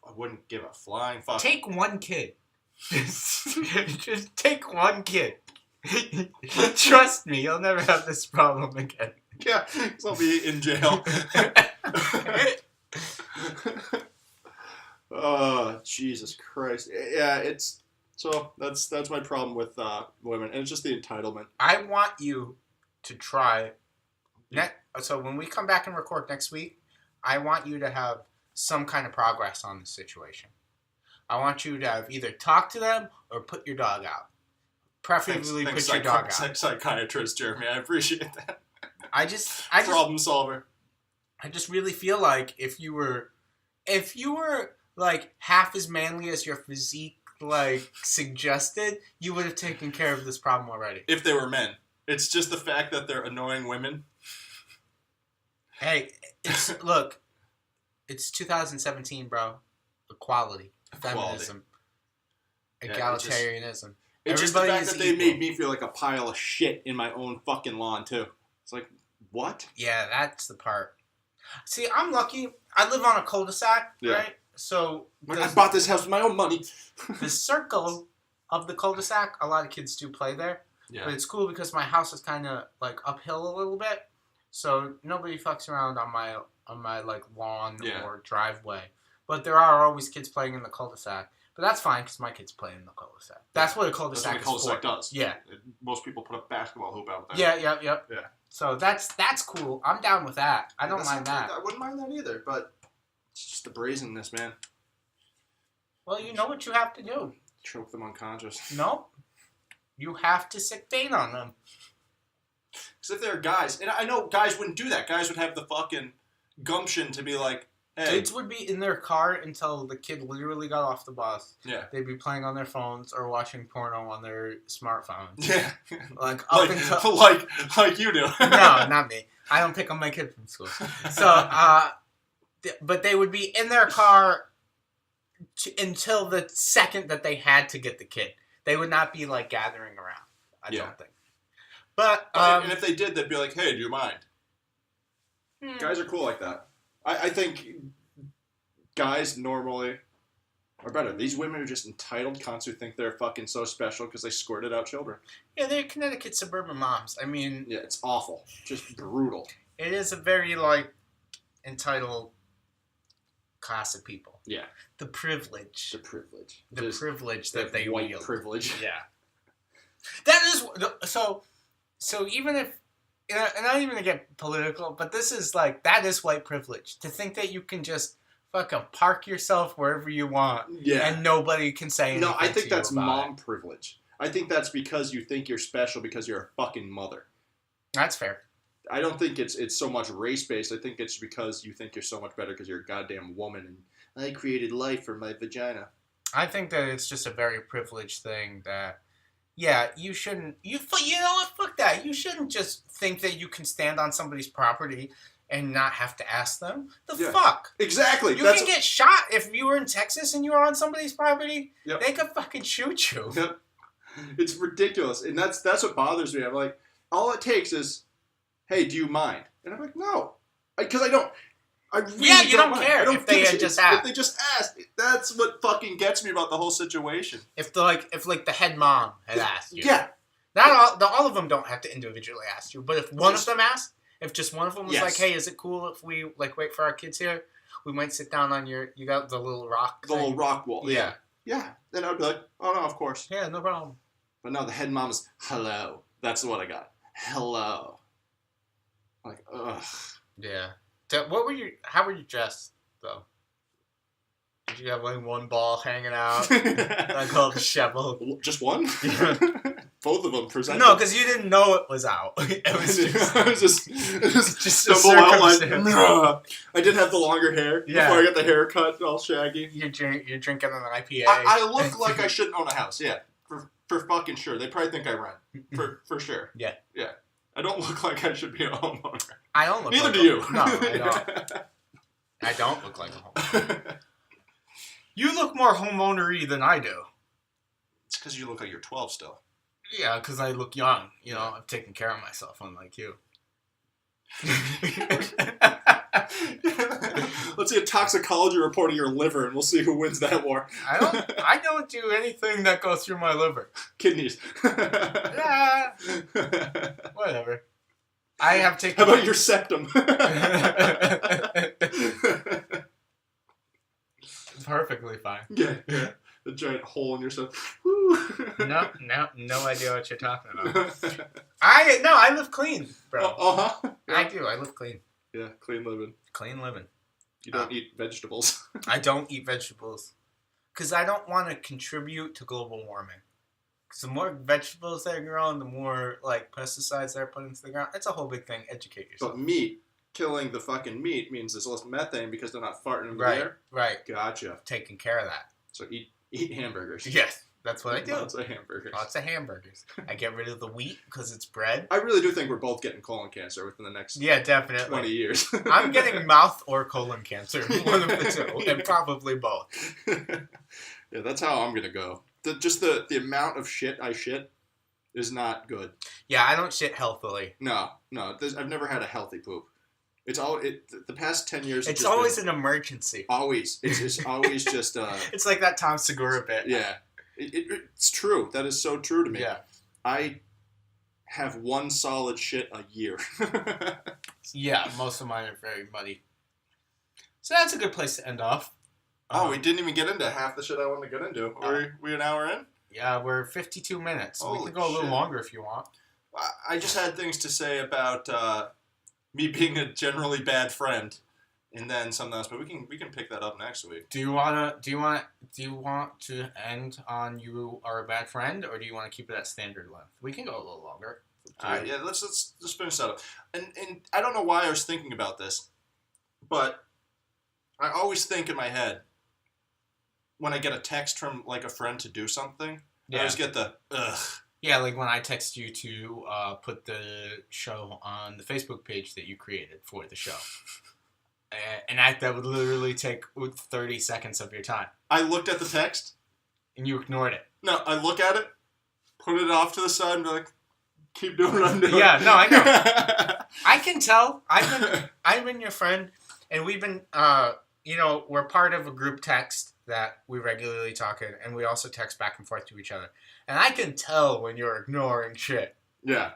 [SPEAKER 2] I wouldn't give a flying fuck.
[SPEAKER 1] Take one kid. Just take one kid. Trust me, you'll never have this problem again.
[SPEAKER 2] Yeah, because I'll be in jail. Oh, Jesus Christ. Yeah, it's... So, that's my problem with women, and it's just the entitlement.
[SPEAKER 1] I want you to try... So when we come back and record next week, I want you to have some kind of progress on the situation. I want you to have either talk to them or put your dog out. Preferably put your dog out.
[SPEAKER 2] Psychiatrist, Jeremy. I appreciate that.
[SPEAKER 1] Problem
[SPEAKER 2] solver.
[SPEAKER 1] I just really feel like if you were like half as manly as your physique like suggested, you would have taken care of this problem already.
[SPEAKER 2] If they were men. It's just the fact that they're annoying women.
[SPEAKER 1] Hey, it's 2017, bro. Equality. Feminism. Egalitarianism.
[SPEAKER 2] It's just the fact that they made me feel like a pile of shit in my own fucking lawn, too. It's like, what?
[SPEAKER 1] Yeah, that's the part. See, I'm lucky. I live on a cul-de-sac, right? So
[SPEAKER 2] I bought this house with my own money.
[SPEAKER 1] The circle of the cul-de-sac, a lot of kids do play there. Yeah. But it's cool because my house is kind of like uphill a little bit. So nobody fucks around on my like lawn or driveway. But there are always kids playing in the cul-de-sac. But that's fine because my kids play in the cul-de-sac. That's what a cul-de-sac is for.
[SPEAKER 2] That's what a cul-de-sac does.
[SPEAKER 1] Yeah.
[SPEAKER 2] Most people put a basketball hoop out there.
[SPEAKER 1] Yeah. So that's cool. I'm down with that. I don't mind that.
[SPEAKER 2] I wouldn't mind that either, but it's just the brazenness, man.
[SPEAKER 1] Well, you know what you have to do.
[SPEAKER 2] Choke them unconscious.
[SPEAKER 1] Nope. You have to sick bait on them.
[SPEAKER 2] Because if they're guys, and I know guys wouldn't do that. Guys would have the fucking gumption to be like, hey.
[SPEAKER 1] Kids would be in their car until the kid literally got off the bus.
[SPEAKER 2] Yeah.
[SPEAKER 1] They'd be playing on their phones or watching porno on their smartphones.
[SPEAKER 2] Yeah.
[SPEAKER 1] Like
[SPEAKER 2] you do.
[SPEAKER 1] No, not me. I don't pick up my kid from school. So, but they would be in their car until the second that they had to get the kid. They would not be like gathering around. I don't think. But
[SPEAKER 2] and if they did, they'd be like, "Hey, do you mind?" Guys are cool like that. I think guys normally are better. These women are just entitled cunts who think they're fucking so special because they squirted out children.
[SPEAKER 1] Yeah, they're Connecticut suburban moms. I mean,
[SPEAKER 2] yeah, it's awful, just brutal.
[SPEAKER 1] It is a very like entitled class of people.
[SPEAKER 2] Yeah,
[SPEAKER 1] the privilege that they
[SPEAKER 2] white
[SPEAKER 1] wield.
[SPEAKER 2] Privilege.
[SPEAKER 1] Yeah, that is so. So even if, and I'm not even gonna get political, but this is like, that is white privilege. To think that you can just fucking park yourself wherever you want, and nobody can say anything.
[SPEAKER 2] No, I think that's mom privilege. I think that's because you think you're special because you're a fucking mother.
[SPEAKER 1] That's fair.
[SPEAKER 2] I don't think it's so much race-based. I think it's because you think you're so much better because you're a goddamn woman and I created life from my vagina.
[SPEAKER 1] I think that it's just a very privileged thing that... Yeah, you shouldn't... You know what? Fuck that. You shouldn't just think that you can stand on somebody's property and not have to ask them. The fuck?
[SPEAKER 2] Exactly.
[SPEAKER 1] You can get shot if you were in Texas and you were on somebody's property.
[SPEAKER 2] Yep.
[SPEAKER 1] They could fucking shoot you.
[SPEAKER 2] Yep. It's ridiculous. And that's what bothers me. I'm like, all it takes is, hey, do you mind? And I'm like, no. Because I don't. I really
[SPEAKER 1] you don't care if they had just asked.
[SPEAKER 2] If they just asked, that's what fucking gets me about the whole situation.
[SPEAKER 1] If the head mom had asked you.
[SPEAKER 2] Yeah.
[SPEAKER 1] Not all of them don't have to individually ask you, but if one of them asked, if just one of them was like, hey, is it cool if we like wait for our kids here? We might sit down on you got the little rock
[SPEAKER 2] thing. Little rock wall.
[SPEAKER 1] Yeah.
[SPEAKER 2] Yeah. Then I'd be like, oh no, of course.
[SPEAKER 1] Yeah, no problem.
[SPEAKER 2] But no, the head mom is, hello. That's what I got. Hello. Like, ugh.
[SPEAKER 1] Yeah. How were you dressed, though? Did you have like one ball hanging out? Like all disheveled?
[SPEAKER 2] Just one?
[SPEAKER 1] Yeah.
[SPEAKER 2] Both of them presented.
[SPEAKER 1] No, because you didn't know it was out. It was just
[SPEAKER 2] a circumstance. I did have the longer hair before I got the haircut all shaggy.
[SPEAKER 1] You're drinking an IPA.
[SPEAKER 2] I look like I shouldn't own a house, yeah. For fucking sure. They probably think I rent. For sure.
[SPEAKER 1] Yeah.
[SPEAKER 2] Yeah. I don't look like I should be a homeowner.
[SPEAKER 1] I don't look
[SPEAKER 2] Neither
[SPEAKER 1] like
[SPEAKER 2] do you.
[SPEAKER 1] No, I don't. I don't look like a homeowner. You look more homeowner-y than I do.
[SPEAKER 2] It's because you look like you're 12 still.
[SPEAKER 1] Yeah, because I look young. You know, I'm taking care of myself, unlike you.
[SPEAKER 2] Let's see a toxicology report of your liver, and we'll see who wins that war.
[SPEAKER 1] I don't do anything that goes through my liver.
[SPEAKER 2] Kidneys.
[SPEAKER 1] Yeah. Whatever. I have taken.
[SPEAKER 2] How about your septum?
[SPEAKER 1] Perfectly fine.
[SPEAKER 2] Yeah. The giant hole in your septum.
[SPEAKER 1] No idea what you're talking about. I live clean, bro.
[SPEAKER 2] Uh-huh. Yeah.
[SPEAKER 1] I do. I live clean.
[SPEAKER 2] Yeah, clean living.
[SPEAKER 1] Clean living.
[SPEAKER 2] You don't eat vegetables.
[SPEAKER 1] I don't eat vegetables. Because I don't want to contribute to global warming. Because the more vegetables they're growing, the more like pesticides they're put into the ground. It's a whole big thing. Educate yourself.
[SPEAKER 2] But meat, killing the fucking meat means there's less methane because they're not farting in the air.
[SPEAKER 1] Right.
[SPEAKER 2] Gotcha.
[SPEAKER 1] Taking care of that.
[SPEAKER 2] So eat hamburgers.
[SPEAKER 1] Yes. That's what I do.
[SPEAKER 2] Lots of hamburgers.
[SPEAKER 1] I get rid of the wheat because it's bread.
[SPEAKER 2] I really do think we're both getting colon cancer within the next
[SPEAKER 1] definitely
[SPEAKER 2] 20 years.
[SPEAKER 1] I'm getting mouth or colon cancer. One of the two. And probably both.
[SPEAKER 2] Yeah, that's how I'm going to go. The amount of shit I shit is not good.
[SPEAKER 1] Yeah, I don't shit healthily.
[SPEAKER 2] No. I've never had a healthy poop. It's the past 10 years.
[SPEAKER 1] It's always an emergency.
[SPEAKER 2] Always. It's always just.
[SPEAKER 1] It's like that Tom Segura bit.
[SPEAKER 2] Yeah. It's true. That is so true to me.
[SPEAKER 1] Yeah.
[SPEAKER 2] I have one solid shit a year.
[SPEAKER 1] Yeah, most of mine are very muddy. So that's a good place to end off.
[SPEAKER 2] We didn't even get into half the shit I wanted to get into. Are we an hour in?
[SPEAKER 1] Yeah, we're 52 minutes.
[SPEAKER 2] Holy
[SPEAKER 1] we can go a little longer if you want.
[SPEAKER 2] I just had things to say about me being a generally bad friend. And then something else, but we can pick that up next week. Do you want to end on you are a bad friend, or do you want to keep it at standard length? We can go a little longer. Yeah, let's finish that up. And I don't know why I was thinking about this, but I always think in my head when I get a text from like a friend to do something, I always get the ugh. Yeah, like when I text you to put the show on the Facebook page that you created for the show. An act that would literally take 30 seconds of your time. I looked at the text. And you ignored it. No, I look at it, put it off to the side, and be like, keep doing what I'm doing. Yeah, no, I know. I can tell. I've been your friend, and we've been, we're part of a group text that we regularly talk in, and we also text back and forth to each other. And I can tell when you're ignoring shit. Yeah.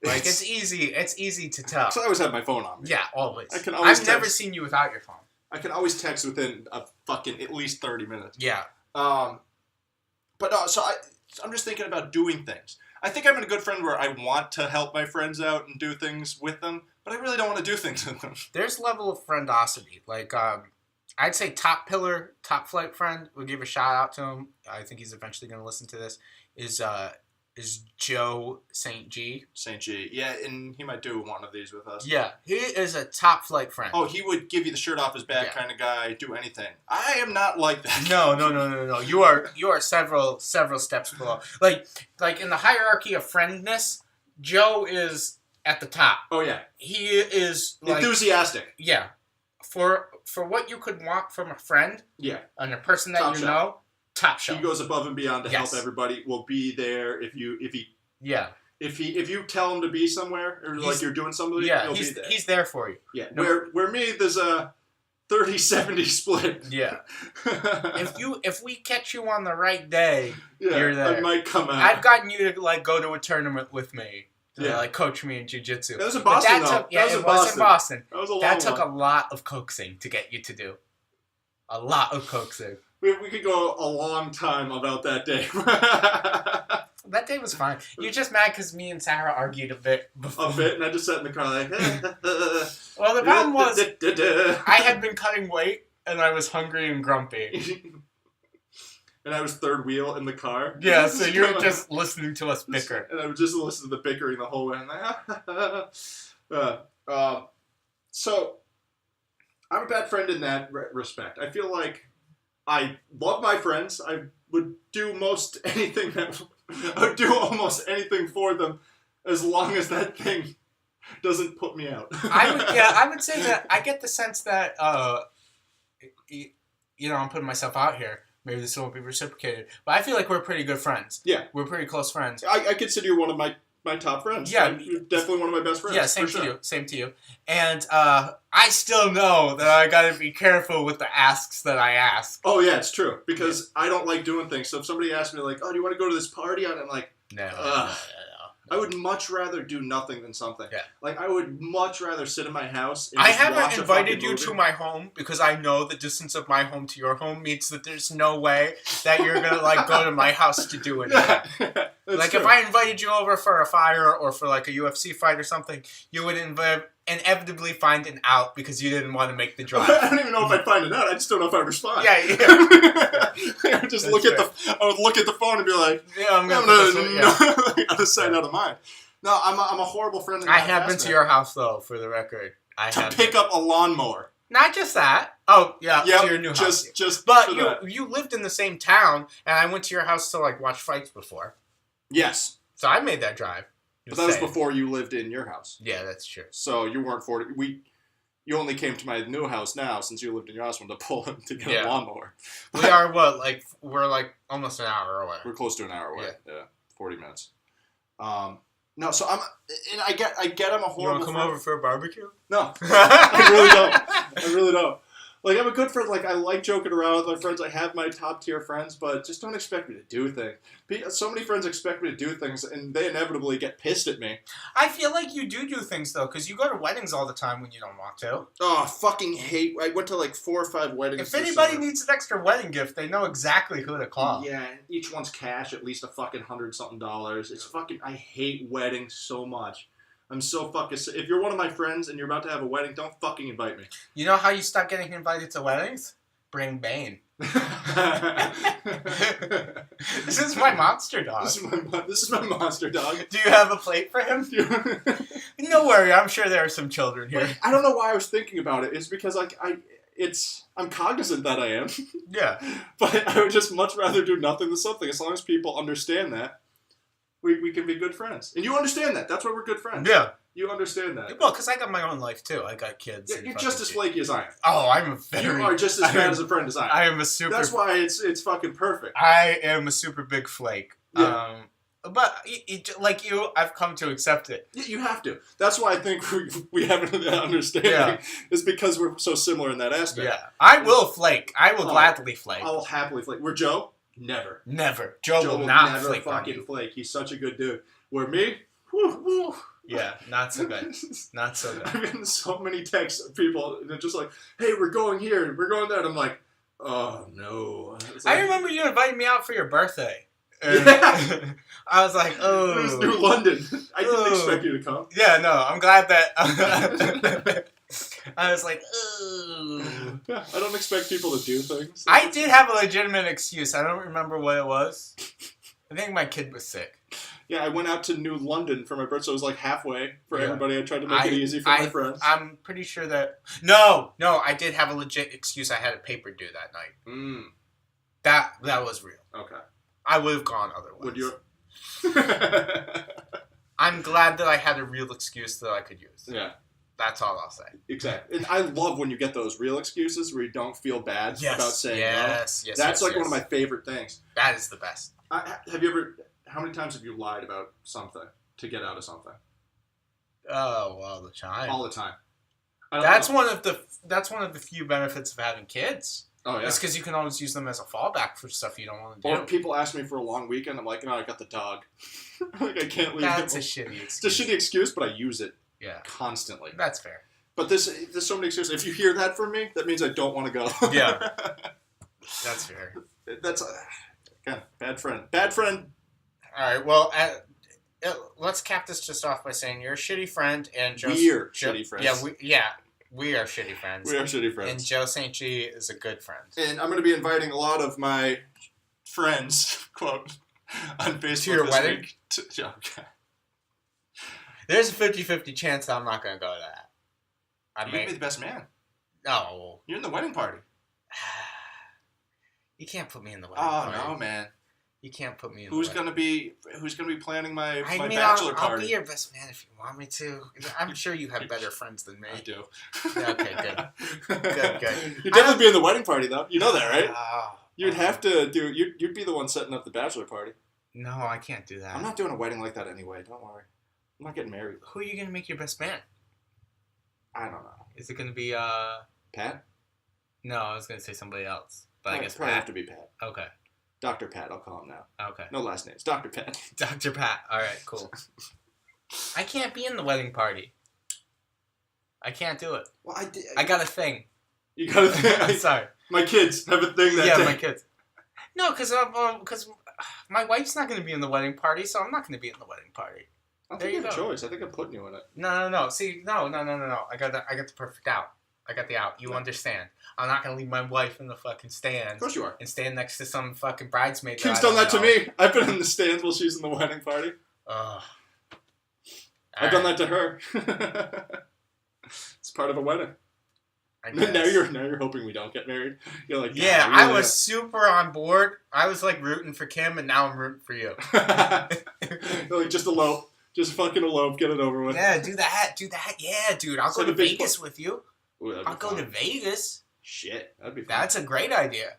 [SPEAKER 2] Like, it's easy to tell. So I always have my phone on me. Yeah, always. I've never seen you without your phone. I can always text within a fucking at least 30 minutes. Yeah. So I'm just thinking about doing things. I think I'm a good friend where I want to help my friends out and do things with them, but I really don't want to do things with them. There's level of friendosity. Like, I'd say top flight friend, we'll give a shout out to him. I think he's eventually going to listen to this, is Joe St. G. St. G. Yeah, and he might do one of these with us. Yeah, he is a top flight friend. Oh, he would give you the shirt off his back kind of guy, do anything. I am not like that. No. You are several steps below. Like in the hierarchy of friendness, Joe is at the top. Oh yeah. He is like, enthusiastic. Yeah. For what you could want from a friend. Yeah. And a person that top you know. Top shelf. He goes above and beyond to help everybody. Will be there if he. Yeah. If you tell him to be somewhere or like you're doing something, he'll be there.
[SPEAKER 1] He's there for you.
[SPEAKER 2] Yeah. No. Where me, there's a 30-70 split.
[SPEAKER 1] Yeah. if we catch you on the right day, you're there.
[SPEAKER 2] I might come out.
[SPEAKER 1] I've gotten you to like go to a tournament with me. To, like coach me in jiu-jitsu.
[SPEAKER 2] That was in Boston, though.
[SPEAKER 1] It was in Boston.
[SPEAKER 2] That was a long
[SPEAKER 1] That took a lot of coaxing to get you to do. A lot of coaxing.
[SPEAKER 2] We could go a long time about that day.
[SPEAKER 1] That day was fine. You're just mad because me and Sarah argued a bit before.
[SPEAKER 2] A bit, and I just sat in the car like...
[SPEAKER 1] Well, the problem was I had been cutting weight, and I was hungry and grumpy.
[SPEAKER 2] And I was third wheel in the car.
[SPEAKER 1] Yeah, so you were just listening to us bicker.
[SPEAKER 2] And I would just listen to the bickering the whole way. I'm like, so, I'm a bad friend in that respect. I feel like I love my friends. I would do almost anything for them as long as that thing doesn't put me out.
[SPEAKER 1] I would say that I get the sense that, I'm putting myself out here. Maybe this won't be reciprocated. But I feel like we're pretty good friends.
[SPEAKER 2] Yeah.
[SPEAKER 1] We're pretty close friends.
[SPEAKER 2] I consider you one of my top friends.
[SPEAKER 1] Yeah.
[SPEAKER 2] You're definitely one of my best friends.
[SPEAKER 1] Yeah, same to you. And I still know that I gotta be careful with the asks that I ask.
[SPEAKER 2] Oh, yeah, it's true. Because I don't like doing things. So if somebody asks me, like, oh, do you want to go to this party? I'm like,
[SPEAKER 1] no.
[SPEAKER 2] I would much rather do nothing than something.
[SPEAKER 1] Yeah.
[SPEAKER 2] Like, I would much rather sit in my house and
[SPEAKER 1] I
[SPEAKER 2] just
[SPEAKER 1] haven't
[SPEAKER 2] watch
[SPEAKER 1] invited you
[SPEAKER 2] movie.
[SPEAKER 1] to my home because I know the distance of my home to your home means that there's no way that you're going to, like, go to my house to do anything. Like,
[SPEAKER 2] true.
[SPEAKER 1] if I invited you over for a fire or for, like, a UFC fight or something, you would inevitably find an out because you didn't want to make the drive.
[SPEAKER 2] I don't even know if I'd find it out. I just don't know if I'd respond.
[SPEAKER 1] Yeah.
[SPEAKER 2] I would just I would look at the phone and be like,
[SPEAKER 1] yeah, I'm gonna
[SPEAKER 2] out of sight, out of mind. No, I'm a horrible friend.
[SPEAKER 1] I have been to your house, though, for the record.
[SPEAKER 2] To pick up a lawnmower.
[SPEAKER 1] Not just that. Oh, yeah,
[SPEAKER 2] yep,
[SPEAKER 1] to your new house.
[SPEAKER 2] But
[SPEAKER 1] you lived in the same town, and I went to your house to, like, watch fights before.
[SPEAKER 2] Yes.
[SPEAKER 1] So I made that drive.
[SPEAKER 2] But that was before you lived in your house.
[SPEAKER 1] Yeah, that's true.
[SPEAKER 2] So you weren't 40. You only came to my new house now since you lived in your house to pull him to get a lawnmower.
[SPEAKER 1] We are what? Like we're like almost an hour away.
[SPEAKER 2] We're close to an hour away. Yeah, 40 minutes. No, so I get I'm a horrible.
[SPEAKER 1] You want to come over for a barbecue?
[SPEAKER 2] No, I really don't. Like, I'm a good friend. Like, I like joking around with my friends. I have my top-tier friends, but just don't expect me to do things. So many friends expect me to do things, and they inevitably get pissed at me.
[SPEAKER 1] I feel like you do things, though, because you go to weddings all the time when you don't want to.
[SPEAKER 2] Oh, I fucking hate... I went to, like, 4 or 5 weddings.
[SPEAKER 1] If anybody needs an extra wedding gift, they know exactly who to call.
[SPEAKER 2] Yeah, each one's cash, at least a fucking $100-something. It's fucking... I hate weddings so much. I'm so fucking... If you're one of my friends and you're about to have a wedding, don't fucking invite me.
[SPEAKER 1] You know how you stop getting invited to weddings? Bring Bane. This is my monster dog.
[SPEAKER 2] This is my monster dog.
[SPEAKER 1] Do you have a plate for him? No worry, I'm sure there are some children here.
[SPEAKER 2] But I don't know why I was thinking about it. It's because I'm cognizant that I am.
[SPEAKER 1] Yeah.
[SPEAKER 2] But I would just much rather do nothing than something. As long as people understand that, we can be good friends. And you understand that. That's why we're good friends.
[SPEAKER 1] Yeah.
[SPEAKER 2] You understand that.
[SPEAKER 1] Well, because I got my own life, too. I got kids.
[SPEAKER 2] Yeah, you're just as flaky as I am.
[SPEAKER 1] Oh, I'm a very...
[SPEAKER 2] You are just as bad as a friend as I am.
[SPEAKER 1] I am a super...
[SPEAKER 2] That's why it's fucking perfect.
[SPEAKER 1] I am a super big flake.
[SPEAKER 2] Yeah.
[SPEAKER 1] But, like you, I've come to accept it.
[SPEAKER 2] Yeah, you have to. That's why I think we have an understanding.
[SPEAKER 1] Yeah.
[SPEAKER 2] Is because we're so similar in that aspect.
[SPEAKER 1] Yeah. I will flake. I will gladly flake.
[SPEAKER 2] I'll happily flake. We're Joe? Never.
[SPEAKER 1] Never. Joe will not
[SPEAKER 2] never
[SPEAKER 1] flake
[SPEAKER 2] fucking flake. He's such a good dude. Where me? Woo, woo.
[SPEAKER 1] Yeah, not so good. Not so good.
[SPEAKER 2] I've gotten so many texts of people, and they're just like, hey, we're going here, we're going there. And I'm like, oh, no.
[SPEAKER 1] I remember you invited me out for your birthday.
[SPEAKER 2] Yeah.
[SPEAKER 1] I was like, oh.
[SPEAKER 2] It was New London. I didn't expect you to come.
[SPEAKER 1] Yeah, no, I'm glad that... I was like, oh.
[SPEAKER 2] Yeah, I don't expect people to do things.
[SPEAKER 1] I did have a legitimate excuse. I don't remember what it was. I think my kid was sick.
[SPEAKER 2] Yeah, I went out to New London for my birthday, so it was like halfway for everybody. I tried to make it easy for my friends.
[SPEAKER 1] I'm pretty sure that... No, I did have a legit excuse. I had a paper due that night.
[SPEAKER 2] Mm.
[SPEAKER 1] That was real.
[SPEAKER 2] Okay.
[SPEAKER 1] I would have gone otherwise.
[SPEAKER 2] Would you...
[SPEAKER 1] I'm glad that I had a real excuse that I could use.
[SPEAKER 2] Yeah.
[SPEAKER 1] That's all I'll say.
[SPEAKER 2] Exactly. And I love when you get those real excuses where you don't feel bad about saying no.
[SPEAKER 1] Yes.
[SPEAKER 2] That's one of my favorite things.
[SPEAKER 1] That is the best.
[SPEAKER 2] Have you ever... How many times have you lied about something to get out of something.
[SPEAKER 1] Oh, all the time.
[SPEAKER 2] All the time.
[SPEAKER 1] That's one of the few benefits of having kids.
[SPEAKER 2] Oh, yeah.
[SPEAKER 1] It's because you can always use them as a fallback for stuff you don't want to do.
[SPEAKER 2] Or people ask me for a long weekend, I'm like, no, I got the dog. Like, I can't leave
[SPEAKER 1] That's
[SPEAKER 2] him.
[SPEAKER 1] a shitty excuse.
[SPEAKER 2] It's a shitty excuse, but I use it constantly.
[SPEAKER 1] That's fair.
[SPEAKER 2] But there's so many excuses. If you hear that from me, that means I don't want to go.
[SPEAKER 1] Yeah. That's fair.
[SPEAKER 2] That's bad friend. Bad friend.
[SPEAKER 1] All right, well, let's cap this just off by saying you're a shitty friend, and
[SPEAKER 2] We're shitty friends.
[SPEAKER 1] We are shitty friends.
[SPEAKER 2] We are shitty friends.
[SPEAKER 1] And Joe St. G is a good friend.
[SPEAKER 2] And I'm going to be inviting a lot of my friends, quote, on Facebook
[SPEAKER 1] to your
[SPEAKER 2] this
[SPEAKER 1] wedding?
[SPEAKER 2] week. Okay.
[SPEAKER 1] There's a 50-50 chance that I'm not going to go to that.
[SPEAKER 2] You're going to be the best man.
[SPEAKER 1] No.
[SPEAKER 2] You're in the wedding party.
[SPEAKER 1] You can't put me in the wedding party.
[SPEAKER 2] Oh, no, man.
[SPEAKER 1] You can't put me in
[SPEAKER 2] Who's
[SPEAKER 1] the
[SPEAKER 2] gonna be planning my bachelor
[SPEAKER 1] I'll
[SPEAKER 2] party?
[SPEAKER 1] I'll be your best man if you want me to. I'm sure you have better friends than me.
[SPEAKER 2] I do.
[SPEAKER 1] Yeah, okay, good. Good.
[SPEAKER 2] You'd definitely be in the wedding party, though. You know that, right?
[SPEAKER 1] Oh,
[SPEAKER 2] You'd have to do. You'd be the one setting up the bachelor party.
[SPEAKER 1] No, I can't do that.
[SPEAKER 2] I'm not doing a wedding like that anyway. Don't worry. I'm not getting married.
[SPEAKER 1] Who are you gonna make your best man?
[SPEAKER 2] I don't know.
[SPEAKER 1] Is it gonna be
[SPEAKER 2] Pat?
[SPEAKER 1] No, I was gonna say somebody else, but I guess
[SPEAKER 2] probably
[SPEAKER 1] Pat.
[SPEAKER 2] have to be Pat.
[SPEAKER 1] Okay.
[SPEAKER 2] Dr. Pat, I'll call him now.
[SPEAKER 1] Okay.
[SPEAKER 2] No last names. Dr. Pat.
[SPEAKER 1] Dr. Pat. All right, cool. I can't be in the wedding party. I can't do it.
[SPEAKER 2] Well,
[SPEAKER 1] I got a thing.
[SPEAKER 2] You got a thing?
[SPEAKER 1] I'm sorry.
[SPEAKER 2] My kids have a thing that day.
[SPEAKER 1] Yeah, my kids. No, because my wife's not going to be in the wedding party, so I'm not going to be in the wedding party.
[SPEAKER 2] I think you have a choice. I think I'm putting you in it.
[SPEAKER 1] No. See, no. I got the perfect out. I got the out. You understand. I'm not going to leave my wife in the fucking stands.
[SPEAKER 2] Of course you are.
[SPEAKER 1] And stand next to some fucking bridesmaid.
[SPEAKER 2] Kim's done that to me. I've been in the stands while she's in the wedding party. I've done that to her. It's part of a wedding. Now you're hoping we don't get married. You're like,
[SPEAKER 1] yeah, I was super on board. I was like rooting for Kim, and now I'm rooting for you.
[SPEAKER 2] Like, just elope. Just fucking elope. Get it over with.
[SPEAKER 1] Yeah, do that. Yeah, dude. I'll go to Vegas with you.
[SPEAKER 2] Ooh,
[SPEAKER 1] I'll go to Vegas.
[SPEAKER 2] Shit, that'd be fun.
[SPEAKER 1] That's a great idea.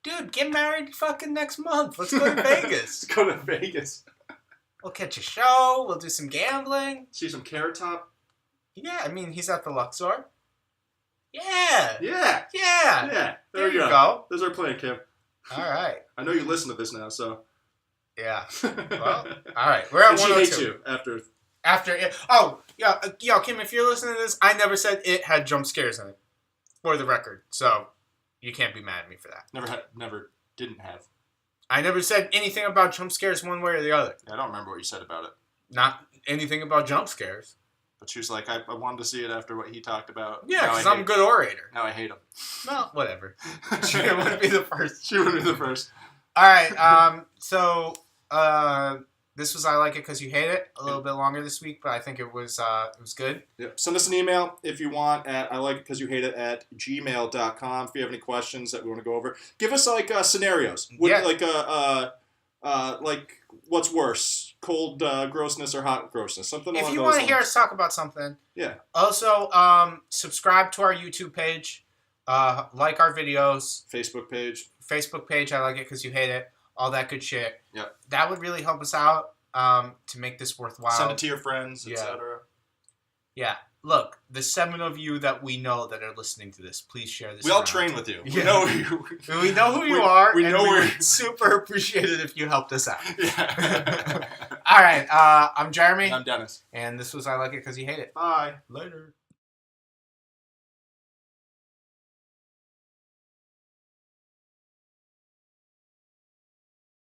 [SPEAKER 1] Dude, get married fucking next month. Let's go to Vegas.
[SPEAKER 2] Let's go to Vegas.
[SPEAKER 1] We'll catch a show. We'll do some gambling.
[SPEAKER 2] See some Carrot Top.
[SPEAKER 1] Yeah, I mean, he's at the Luxor. Yeah.
[SPEAKER 2] There you go. There's our plan, Kim.
[SPEAKER 1] All right.
[SPEAKER 2] I know you listen to this now, so.
[SPEAKER 1] Yeah. Well, all right. We're at 102.
[SPEAKER 2] She hates you after
[SPEAKER 1] it. Oh, yeah. Yo, Kim, if you're listening to this, I never said it had jump scares in it. For the record. So, you can't be mad at me for that.
[SPEAKER 2] Never didn't have.
[SPEAKER 1] I never said anything about jump scares one way or the other.
[SPEAKER 2] I don't remember what you said about it.
[SPEAKER 1] Not anything about jump scares.
[SPEAKER 2] But she was like, I wanted to see it after what he talked about.
[SPEAKER 1] Yeah, because I'm a good orator.
[SPEAKER 2] Now I hate him.
[SPEAKER 1] Well, whatever. She wouldn't be the first.
[SPEAKER 2] She wouldn't be the first.
[SPEAKER 1] All right. So, this was I Like It Because You Hate It. A little bit longer this week, but I think it was good.
[SPEAKER 2] Yep. Send us an email if you want at ilikeitcauseyouthateit@gmail.com if you have any questions that we want to go over. Give us like scenarios. Like what's worse, cold grossness or hot grossness? Something along those lines. If you want to
[SPEAKER 1] hear us talk about something.
[SPEAKER 2] Yeah.
[SPEAKER 1] Also, subscribe to our YouTube page. Like our videos.
[SPEAKER 2] Facebook page. I Like It Because You Hate It. All that good shit. Yep.
[SPEAKER 1] That would really help us out to make this worthwhile.
[SPEAKER 2] Send it to your friends, etc.
[SPEAKER 1] Yeah. Look, the 7 of you that we know that are listening to this, please share this.
[SPEAKER 2] We all train with you.
[SPEAKER 1] Yeah. We know who you are.
[SPEAKER 2] We know
[SPEAKER 1] we would super appreciate it if you helped us out.
[SPEAKER 2] Yeah.
[SPEAKER 1] All right. I'm Jeremy.
[SPEAKER 2] I'm Dennis.
[SPEAKER 1] And this was I Like It Because You Hate It.
[SPEAKER 2] Bye.
[SPEAKER 1] Later.